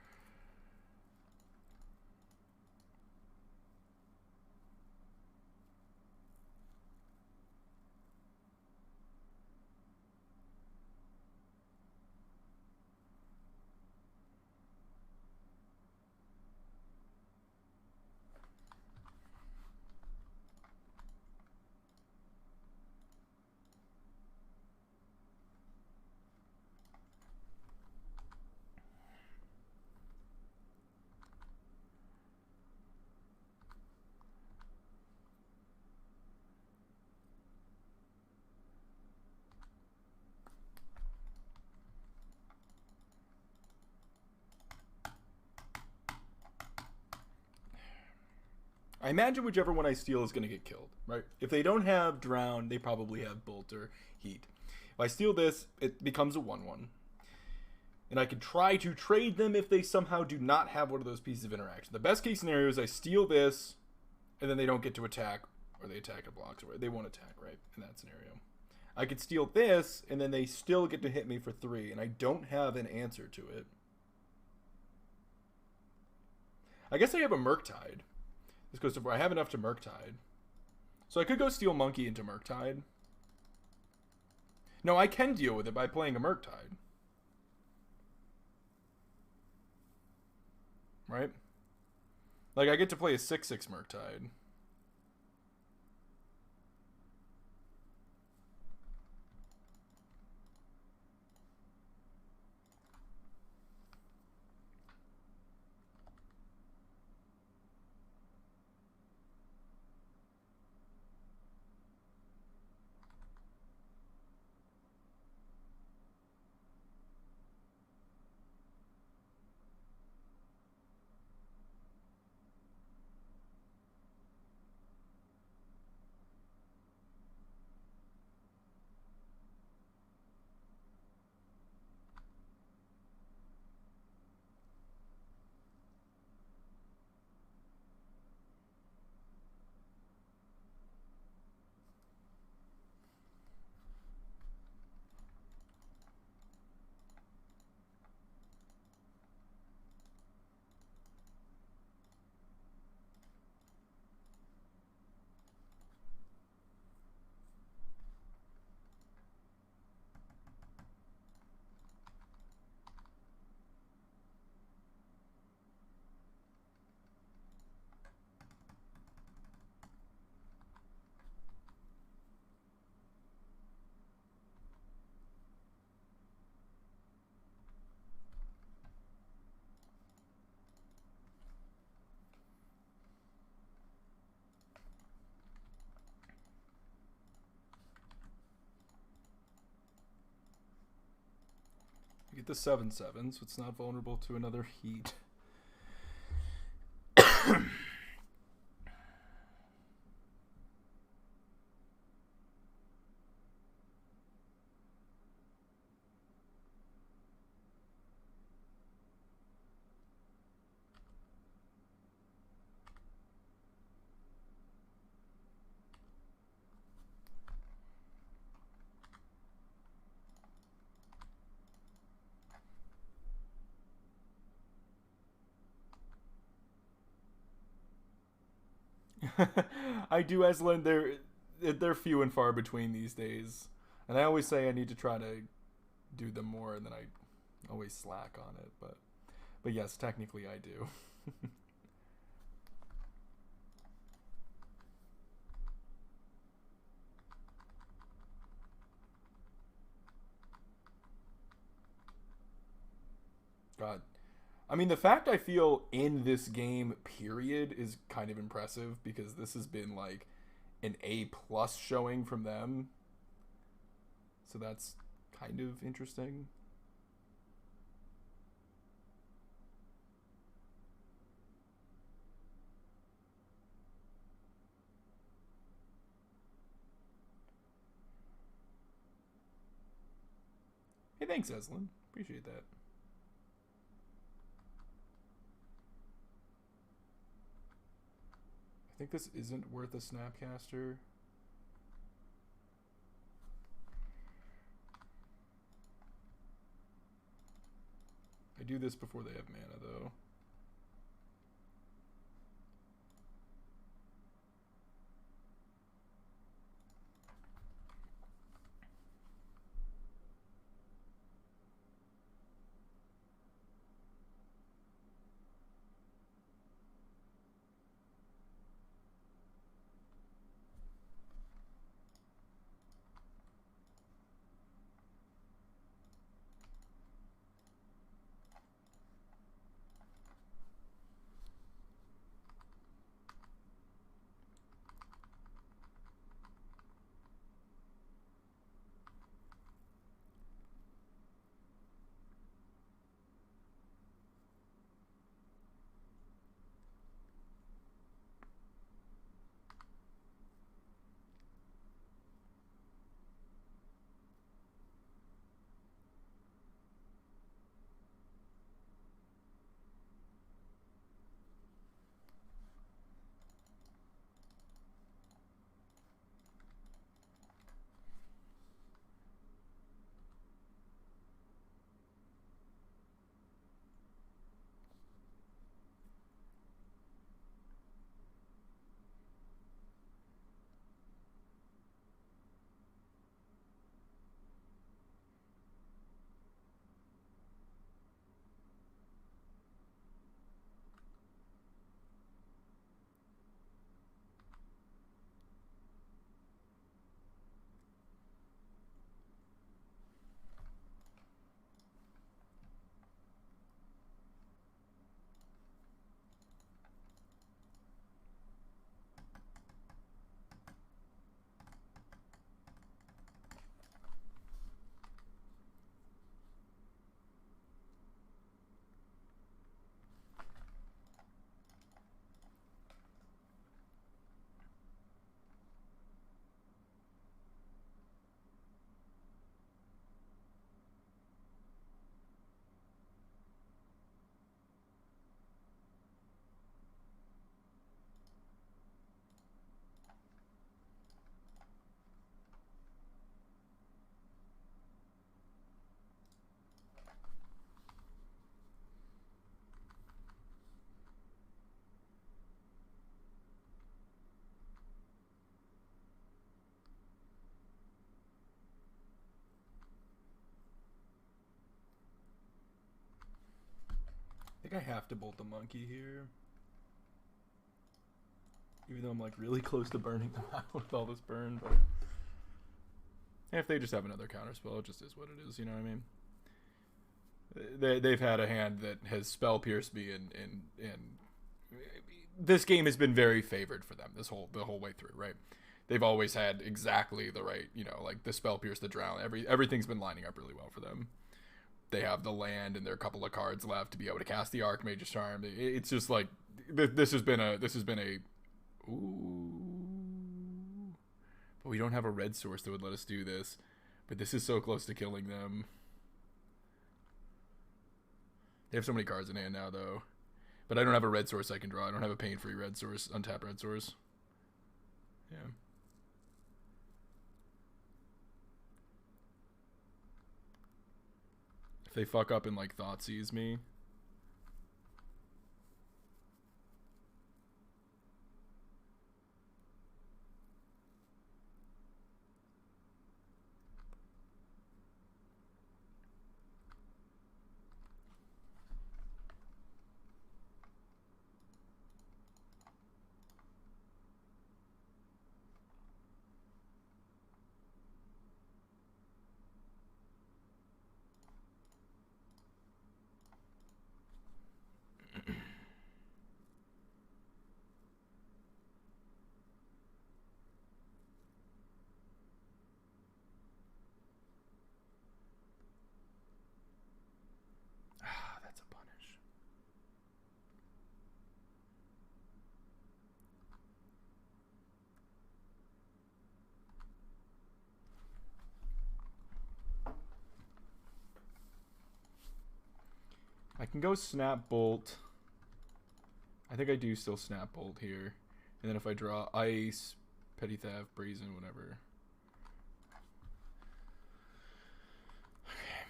I imagine whichever one I steal is going to get killed, right? If they don't have Drown, they probably have Bolt or Heat. If I steal this, it becomes a 1/1. And I could try to trade them if they somehow do not have one of those pieces of interaction. The best case scenario is I steal this, and then they don't get to attack, or they attack and blocks, or they won't attack, right? In that scenario. I could steal this, and then they still get to hit me for 3, and I don't have an answer to it. I guess I have a Murktide. This goes to I have enough to Murktide. So I could go steal Monkey into Murktide. No, I can deal with it by playing a Murktide. Right? Like, I get to play a 6/6 Murktide. You get the 7/7, so it's not vulnerable to another Heat. I do, Eslin. They're few and far between these days, and I always say I need to try to do them more, and then I always slack on it. But yes, technically I do. God. I mean, the fact I feel in this game, period, is kind of impressive because this has been like an A+ showing from them. So that's kind of interesting. Hey, thanks, Eslin. Appreciate that. I think this isn't worth a Snapcaster. I do this before they have mana, though. I think I have to bolt the monkey here. Even though I'm like really close to burning them out with all this burn, but if they just have another counterspell, it just is what it is, you know what I mean? They've had a hand that has spell pierced me, and this game has been very favored for them the whole way through, right? They've always had exactly the right, you know, like the spell pierce, the drown, everything's been lining up really well for them. They have the land and there are a couple of cards left to be able to cast the Archmage's Charm. It's just like this has been a ooh, but we don't have a red source that would let us do this. But this is so close to killing them. They have so many cards in hand now, though. But I don't have a red source I can draw. I don't have a pain-free red source, untap red source. Yeah. If they fuck up and like Thoughtseize me. I can go Snap Bolt. I think I do still Snap Bolt here. And then if I draw Ice, Petty Theft, Brazen, whatever. Okay.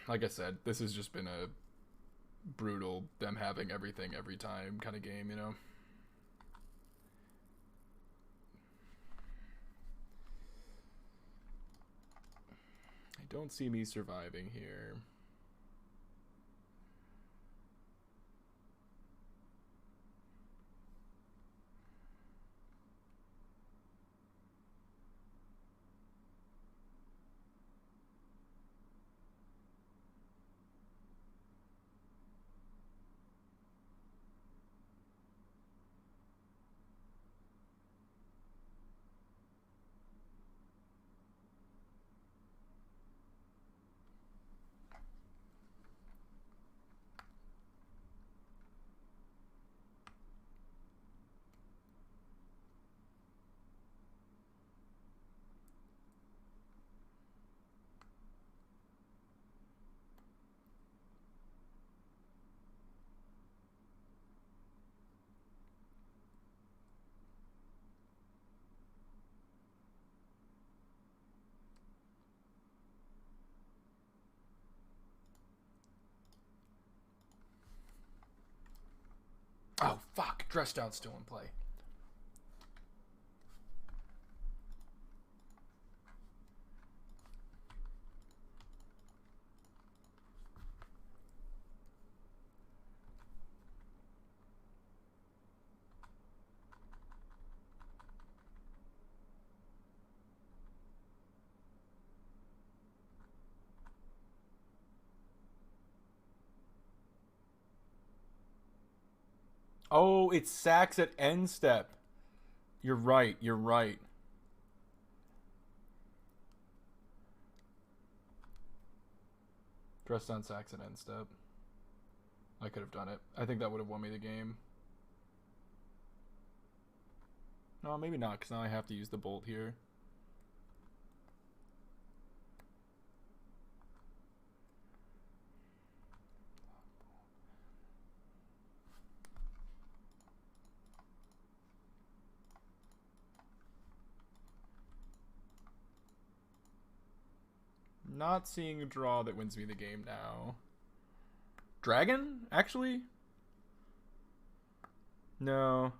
Like I said, this has just been a brutal, them having everything every time kind of game, you know? I don't see me surviving here. Oh, fuck. Dressed Out still in play. Oh, it's sacks at end step. You're right. You're right. Dress down sacks at end step. I could have done it. I think that would have won me the game. No, maybe not, because now I have to use the bolt here. Not seeing a draw that wins me the game now. Dragon, actually? No.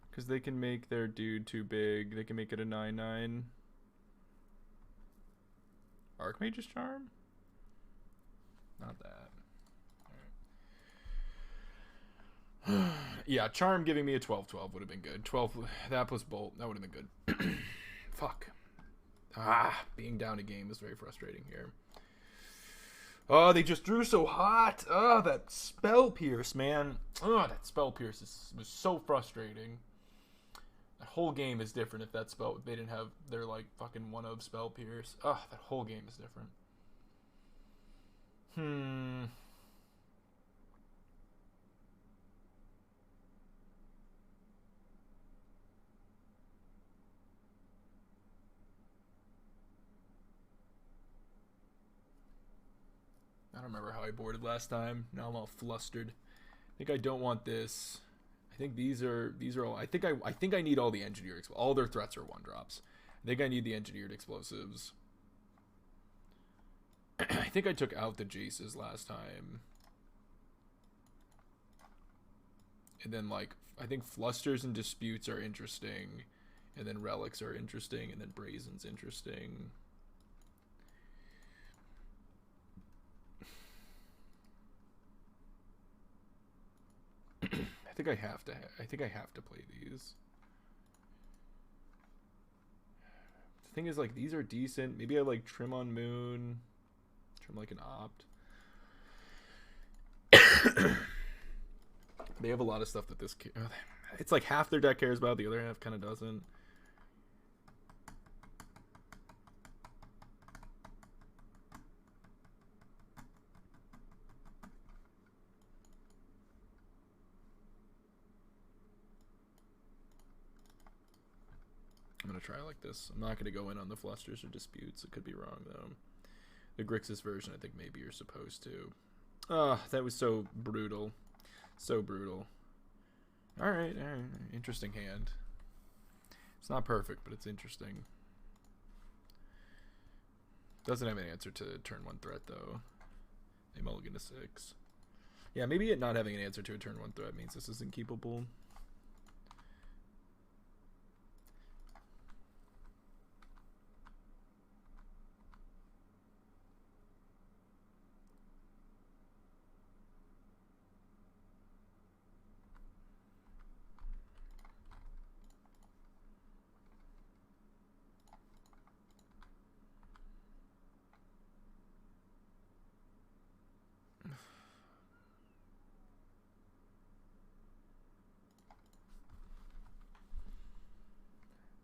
Because they can make their dude too big. They can make it a 9/9. Archmage's Charm? Not that. Right. Yeah, Charm giving me a 12/12 would have been good. 12, that plus Bolt, that would have been good. Fuck. Being down a game is very frustrating here. Oh, they just drew so hot. Oh, that Spell Pierce, man. Oh, that Spell Pierce was so frustrating. That whole game is different if that spell, they didn't have their, like, fucking one of Spell Pierce. Oh, that whole game is different. I don't remember how I boarded last time. Now I'm all flustered. I think I don't want this. I think these are all. I think I need all the engineered. All their threats are 1-drops. I think I need the engineered explosives. I think I took out the Jaces last time. And then, like, I think Flusters and Disputes are interesting. And then Relics are interesting. And then Brazen's interesting. I think I have to play these. The thing is, like, these are decent. Maybe I like Trim on Moon. Trim like an Opt. They have a lot of stuff that this... It's like half their deck cares about, the other half kind of doesn't. I'm going to try like this. I'm not going to go in on the Flusters or Disputes. It could be wrong, though. The Grixis version, I think maybe you're supposed to. That was so brutal. So brutal. Alright. Interesting hand. It's not perfect, but it's interesting. Doesn't have an answer to turn 1 threat, though. They mulligan to 6. Yeah, maybe it not having an answer to a turn 1 threat means this isn't keepable.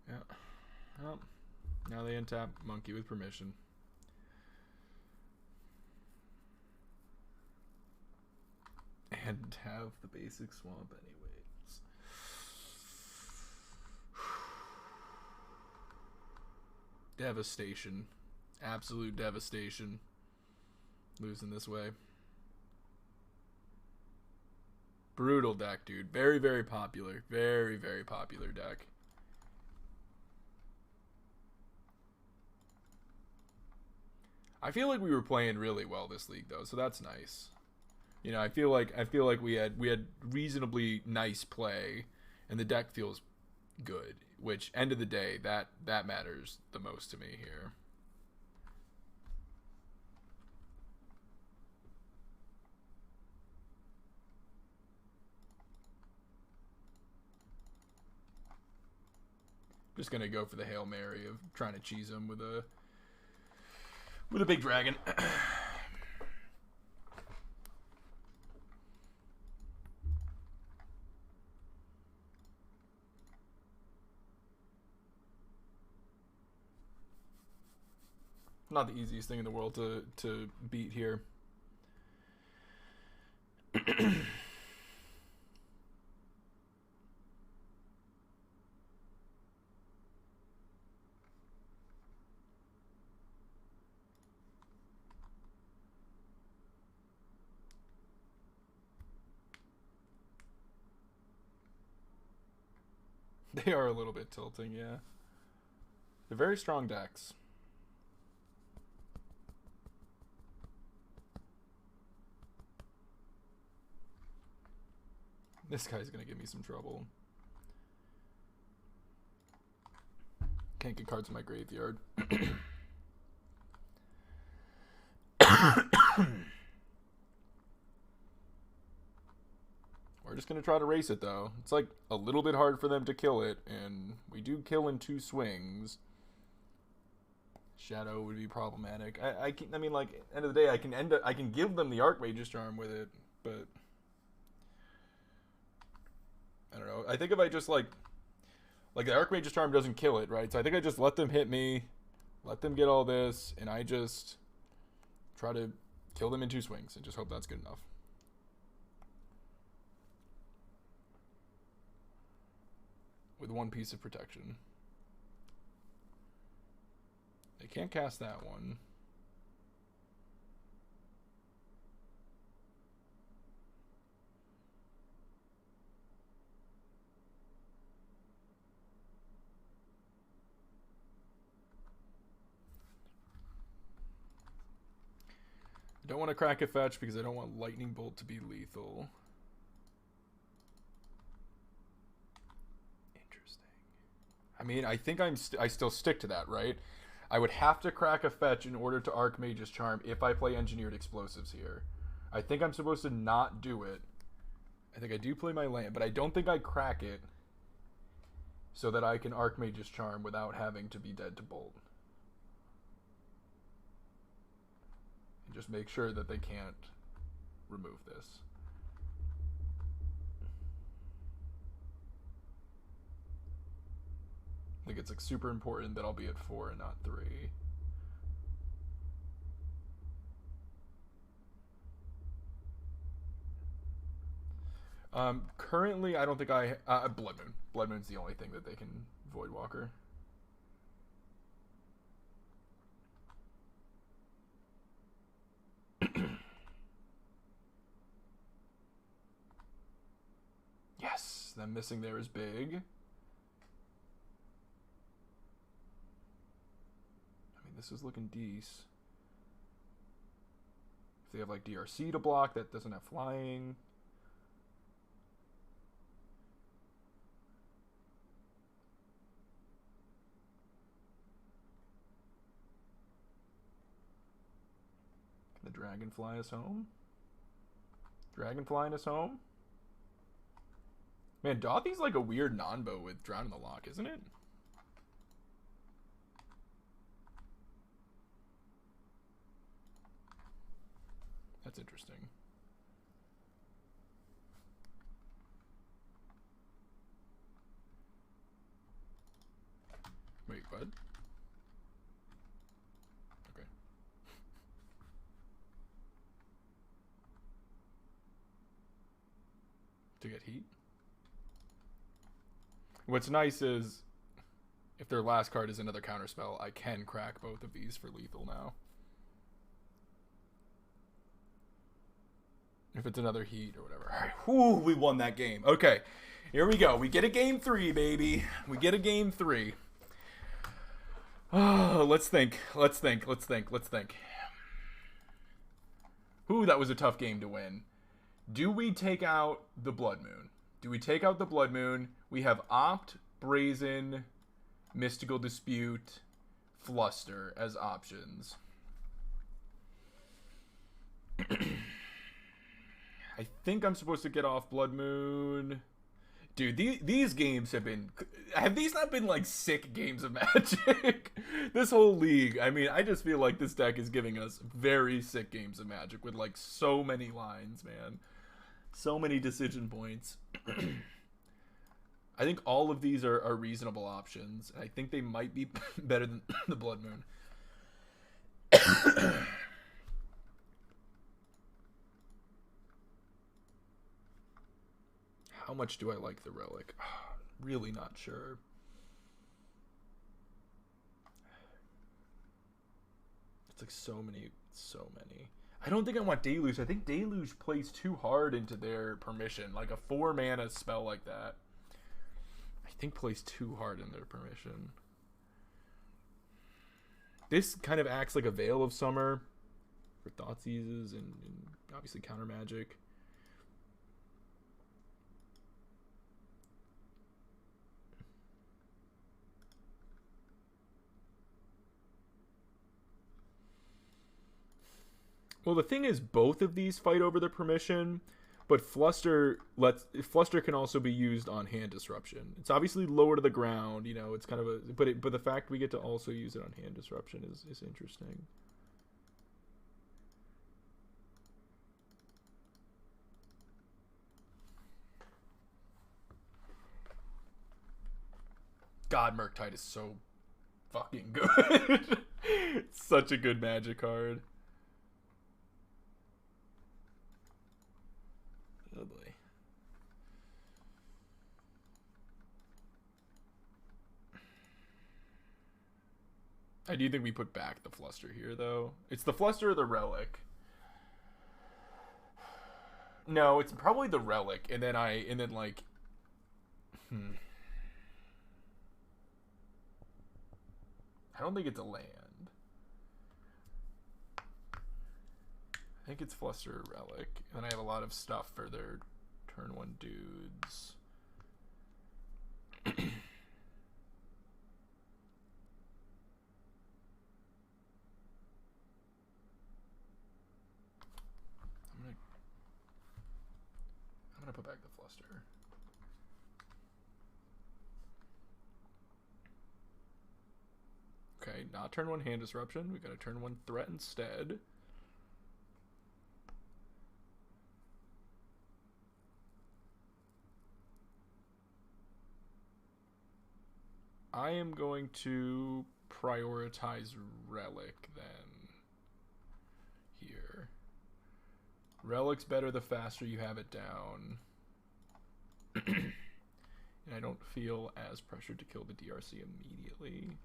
Yeah. Well, now they untap Monkey with permission. And have the basic swamp anyways. Devastation. Absolute devastation. Losing this way. Brutal deck, dude. Very, very popular. Very, very popular deck. I feel like we were playing really well this league though, so that's nice. You know, I feel like we had reasonably nice play, and the deck feels good. Which, end of the day, that matters the most to me here. Just gonna go for the Hail Mary of trying to cheese him with a big dragon. Not the easiest thing in the world to beat here. They are a little bit tilting, yeah. They're very strong decks. This guy's gonna give me some trouble. Can't get cards in my graveyard. We're just gonna try to race it though. It's like a little bit hard for them to kill it, and we do kill in 2 swings. Shadow would be problematic. I mean, like, end of the day, I can give them the Archmage's Charm with it, but I don't know. I think if I just like the Archmage's Charm doesn't kill it, right? So I think I just let them hit me, let them get all this, and I just try to kill them in 2 swings and just hope that's good enough. With 1 piece of protection. They can't cast that one. I don't want to crack a fetch because I don't want Lightning Bolt to be lethal. Interesting. I mean, I think I still stick to that, right? I would have to crack a fetch in order to Archmage's Charm if I play Engineered Explosives here. I think I'm supposed to not do it. I think I do play my land, but I don't think I crack it so that I can Archmage's Charm without having to be dead to Bolt. And just make sure that they can't remove this. I think it's like super important that I'll be at 4 and not 3. Currently, I don't think Blood Moon. Blood Moon's the only thing that they can Voidwalker. Yes, them missing there is big. I mean, this is looking decent. If they have like DRC to block that doesn't have flying. Can the dragon fly us home? Dragon flying us home? Man, Dothy's like a weird non-bow with Drown in the Loch, isn't it? That's interesting. Wait, what? Okay. To get heat? What's nice is if their last card is another counterspell, I can crack both of these for lethal now. If it's another heat or whatever. All right, whew, we won that game. Okay, here we go. We get a game 3, baby. We get a game 3. Oh, let's think. Ooh, that was a tough game to win. Do we take out the Blood Moon? We have Opt, Brazen, Mystical Dispute, Fluster as options. I think I'm supposed to get off Blood Moon. Dude, these games have these not been like sick games of Magic? This whole league, I mean, I just feel like this deck is giving us very sick games of Magic with like so many lines, man. So many decision points. I think all of these are reasonable options. I think they might be better than the Blood Moon. How much do I like the Relic? Really not sure. It's like so many. I don't think I want Deluge. I think Deluge plays too hard into their permission. Like a 4-mana spell like that, I think plays too hard in their permission. This kind of acts like a Veil of Summer for Thoughtseizes and obviously counter magic. Well, the thing is, both of these fight over the permission, but Fluster can also be used on hand disruption. It's obviously lower to the ground, you know. It's kind of a but the fact we get to also use it on hand disruption is interesting. God, Murktide is so fucking good. Such a good Magic card. Oh boy. I do think we put back the Fluster here, though. It's the Fluster or the Relic. No, it's probably the Relic, and then like, I don't think it's a land. I think it's Fluster or Relic, and then I have a lot of stuff for their turn 1 dudes. I'm gonna put back the Fluster. Okay, not turn 1 hand disruption. We got a turn 1 threat instead. I am going to prioritize Relic then. Here. Relic's better the faster you have it down. And I don't feel as pressured to kill the DRC immediately.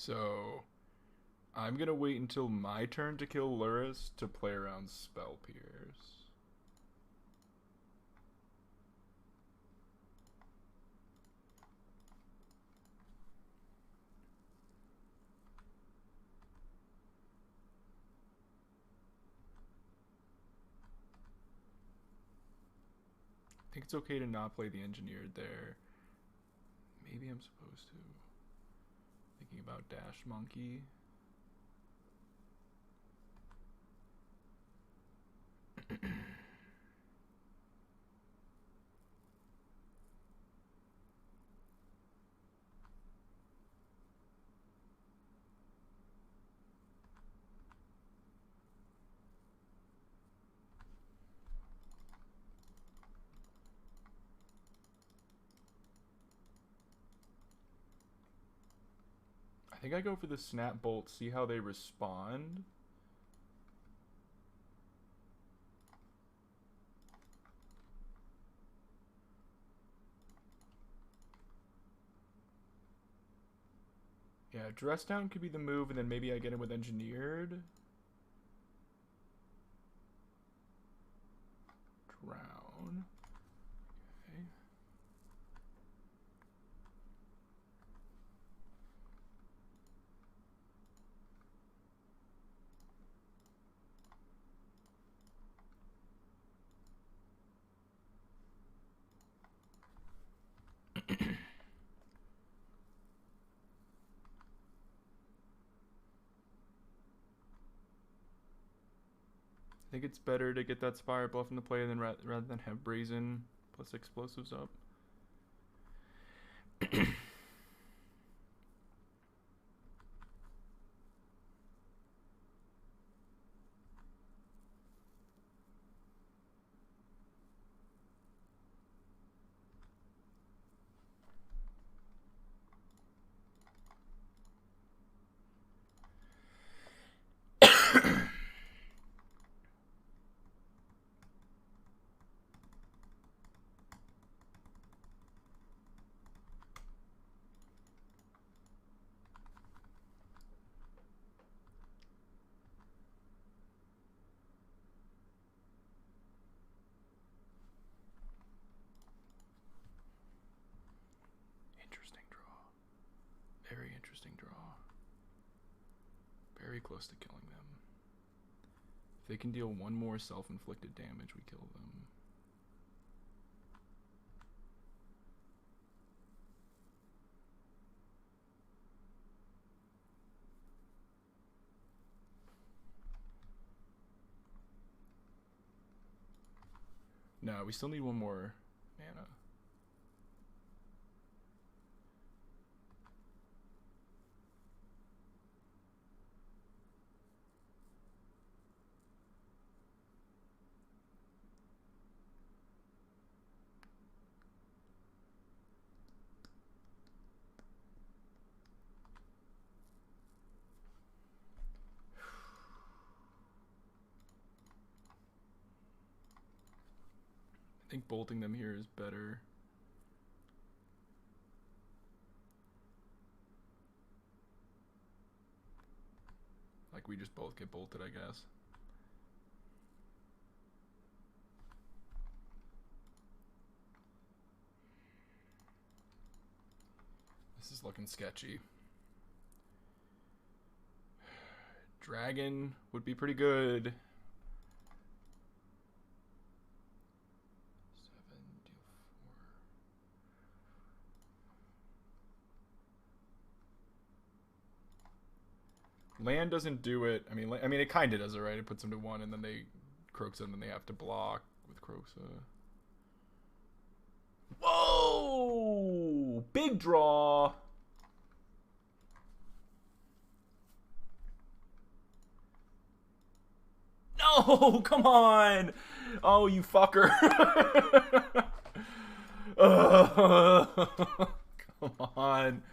So I'm gonna wait until my turn to kill Luris to play around Spell Pierce. I think it's okay to not play the Engineered there. Maybe I'm supposed to. Thinking about Dash Monkey. I think I go for the Snap Bolt, see how they respond. Yeah, Dress Down could be the move, and then maybe I get him with Engineered. Drown. Okay. I think it's better to get that Spire buff into play than rather than have Brazen plus explosives up. Interesting draw. Very interesting draw. Very close to killing them. If they can deal one more self-inflicted damage, we kill them. No, we still need one more mana. I think bolting them here is better. Like we just both get bolted, I guess. This is looking sketchy. Dragon would be pretty good. Land doesn't do it. I mean, it kind of does it, right? It puts them to 1, and then they Croxa, and then they have to block with Croxa. Whoa! Big draw. No, come on! Oh, you fucker! Come on.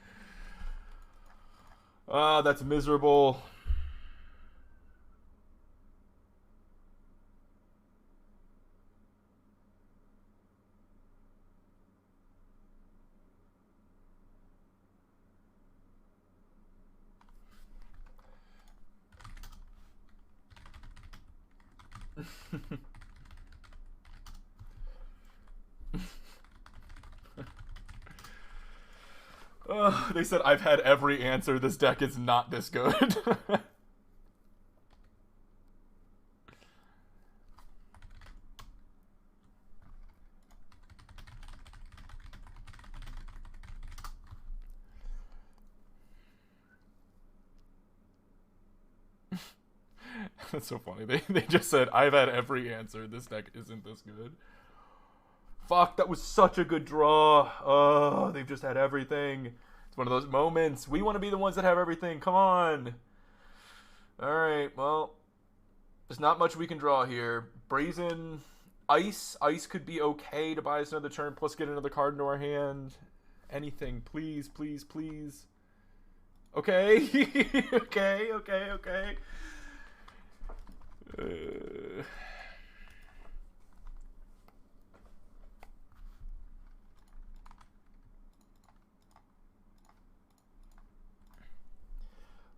Ah, that's miserable. They said, I've had every answer. This deck is not this good. That's so funny. They just said, I've had every answer. This deck isn't this good. Fuck, that was such a good draw. Oh, they've just had everything. It's one of those moments. We want to be the ones that have everything. Come on. Alright, well, there's not much we can draw here. Brazen Ice. Ice could be okay to buy us another turn, plus get another card into our hand. Anything, please, please, please. Okay. Okay.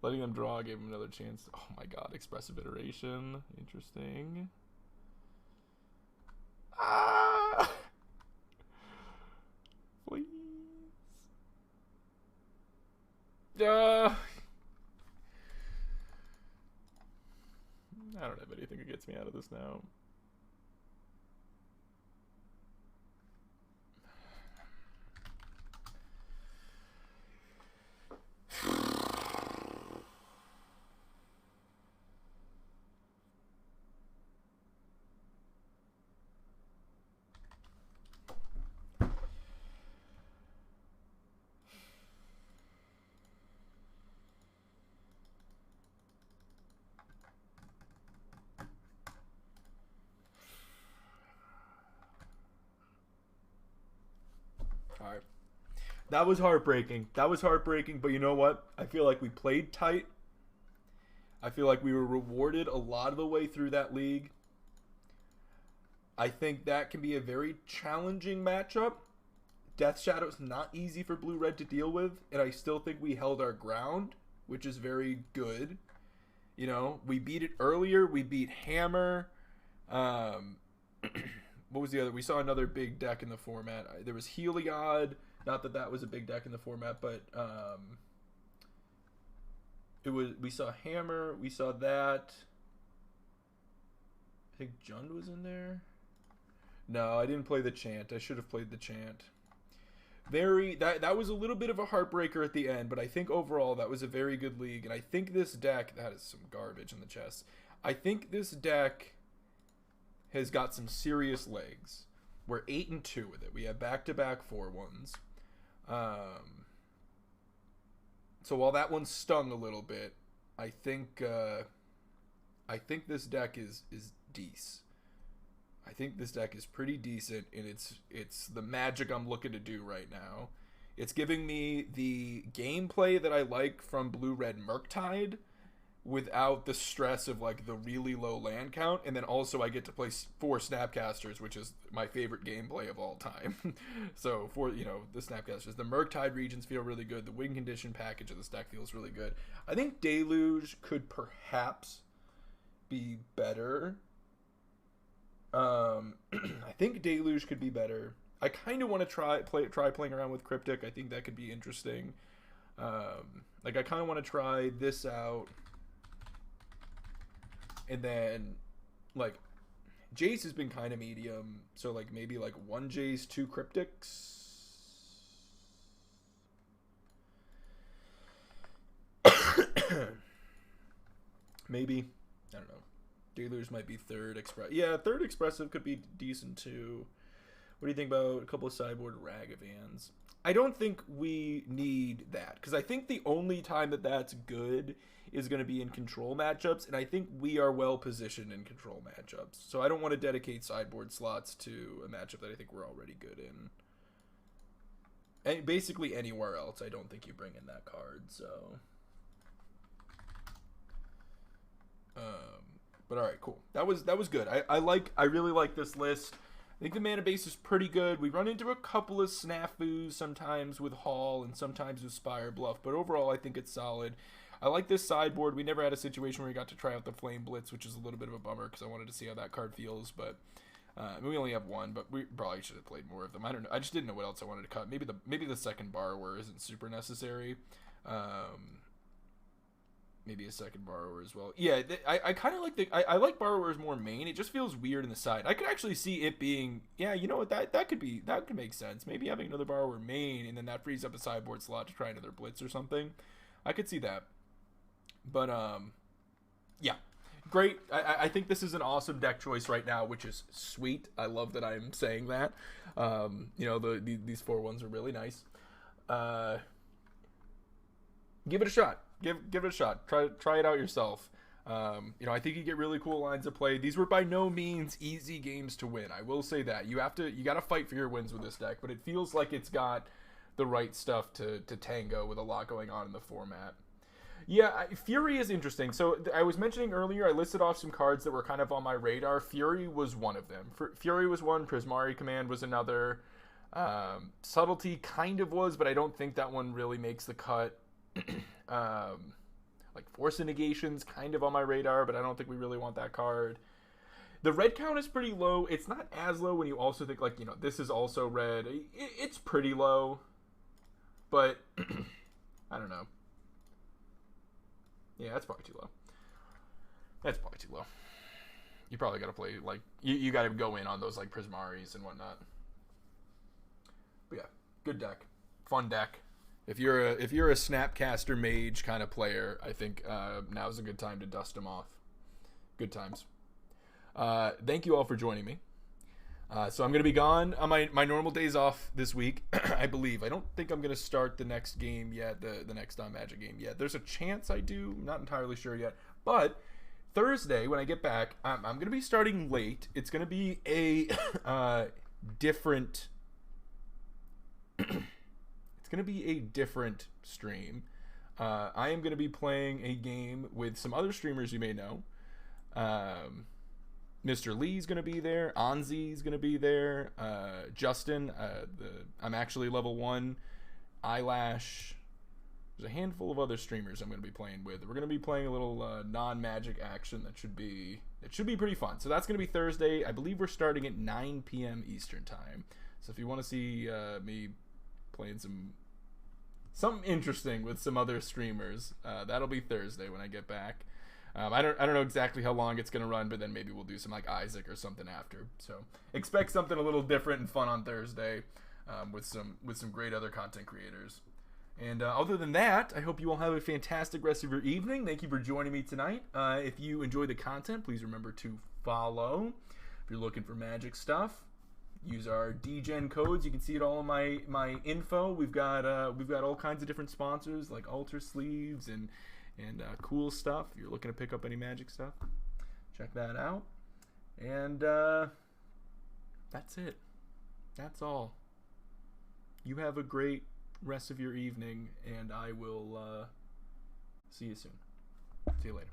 Letting them draw gave him another chance. Oh my god, expressive iteration. Interesting. Ah! Please. I don't have anything that gets me out of this now. All right. That was heartbreaking. But you know what? I feel like we played tight. I feel like we were rewarded a lot of the way through that league. I think that can be a very challenging matchup. Death Shadow's not easy for Blue-Red to deal with, and I still think we held our ground, which is very good. You know, we beat it earlier. We beat Hammer. What was the other? We saw another big deck in the format. There was Heliod. Not that that was a big deck in the format, but it was. We saw Hammer. We saw that. I think Jund was in there. No, I didn't play the Chant. I should have played the Chant. That was a little bit of a heartbreaker at the end, but I think overall that was a very good league, and I think this deck, that is some garbage in the chest. I think this deck has got some serious legs. We're 8-2 with it. We have back-to-back 4-1s. So while that one stung a little bit, I think this deck is decent. I think this deck is pretty decent, and it's the magic I'm looking to do right now. It's giving me the gameplay that I like from Blue-Red Murktide without the stress of like the really low land count, and then also I get to play 4 Snapcasters, which is my favorite gameplay of all time. So for the Snapcasters, the Murktide regions feel really good. The win condition package of this deck feels really good. I think Deluge could perhaps be better. I think Deluge could be better. I kind of want to try playing around with Cryptic. I think that could be interesting. Like I kind of want to try this out, and then like Jace has been kind of medium, so like maybe like 1 Jace, 2 Cryptics. Maybe, I don't know. Deluge might be third express. Yeah, third expressive could be decent too. What do you think about a couple of sideboard Ragavans? I don't think we need that, because I think the only time that that's good is going to be in control matchups, and I think we are well positioned in control matchups. So I don't want to dedicate sideboard slots to a matchup that I think we're already good in. And basically anywhere else, I don't think you bring in that card. So, but all right, cool. That was good. I really like this list. I think the mana base is pretty good. We run into a couple of snafus sometimes with Hall and sometimes with Spire Bluff, but overall I think it's solid. I like this sideboard. We never had a situation where we got to try out the Flame Blitz, which is a little bit of a bummer because I wanted to see how that card feels. But we only have one, but we probably should have played more of them. I don't know. I just didn't know what else I wanted to cut. Maybe the second Borrower isn't super necessary. Maybe a second Borrower as well. Yeah, I kind of like I like Borrowers more main. It just feels weird in the side. I could actually see it being, yeah, you know what, that could make sense. Maybe having another Borrower main, and then that frees up a sideboard slot to try another Blitz or something. I could see that. But yeah, great. I think this is an awesome deck choice right now, which is sweet. I love that I'm saying that. You know, these 4-1s are really nice. Give it a shot. Give it a shot. Try it out yourself. You know, I think you get really cool lines of play. These were by no means easy games to win. I will say that. You got to fight for your wins with this deck, but it feels like it's got the right stuff to tango with a lot going on in the format. Yeah, Fury is interesting. So I was mentioning earlier, I listed off some cards that were kind of on my radar. Fury was one of them. Fury was one. Prismari Command was another. Subtlety kind of was, but I don't think that one really makes the cut. Like Force Negation's kind of on my radar, but I don't think we really want that card. The red count is pretty low. It's not as low when you also think, like, you know, this is also red. It's pretty low, but I don't know. Yeah, that's probably too low. That's probably too low. You probably got to play, like, you got to go in on those, like, Prismaris and whatnot. But yeah, good deck. Fun deck. If you're a Snapcaster Mage kind of player, I think now's a good time to dust them off. Good times. Thank you all for joining me. So I'm going to be gone on my normal days off this week, I believe. I don't think I'm going to start the next game yet, the next Magic game yet. There's a chance I do. I'm not entirely sure yet. But Thursday, when I get back, I'm going to be starting late. It's going to be a different... It's going to be a different stream. I am going to be playing a game with some other streamers you may know. Mr. Lee's going to be there. Anzi's going to be there. Justin, I'm actually level 1. Eyelash. There's a handful of other streamers I'm going to be playing with. We're going to be playing a little non-magic action that should be pretty fun. So that's going to be Thursday. I believe we're starting at 9 p.m. Eastern time. So if you want to see me playing something interesting with some other streamers, that'll be Thursday when I get back. I don't know exactly how long it's gonna run, but then maybe we'll do some like Isaac or something after. So expect something a little different and fun on Thursday, with some great other content creators. And other than that, I hope you all have a fantastic rest of your evening. Thank you for joining me tonight. If you enjoy the content, please remember to follow. If you're looking for magic stuff, use our DGen codes. You can see it all in my info. We've got all kinds of different sponsors like Alter Sleeves and cool stuff. If you're looking to pick up any magic stuff, check that out. And that's it. That's all. You have a great rest of your evening, and I will see you soon. See you later.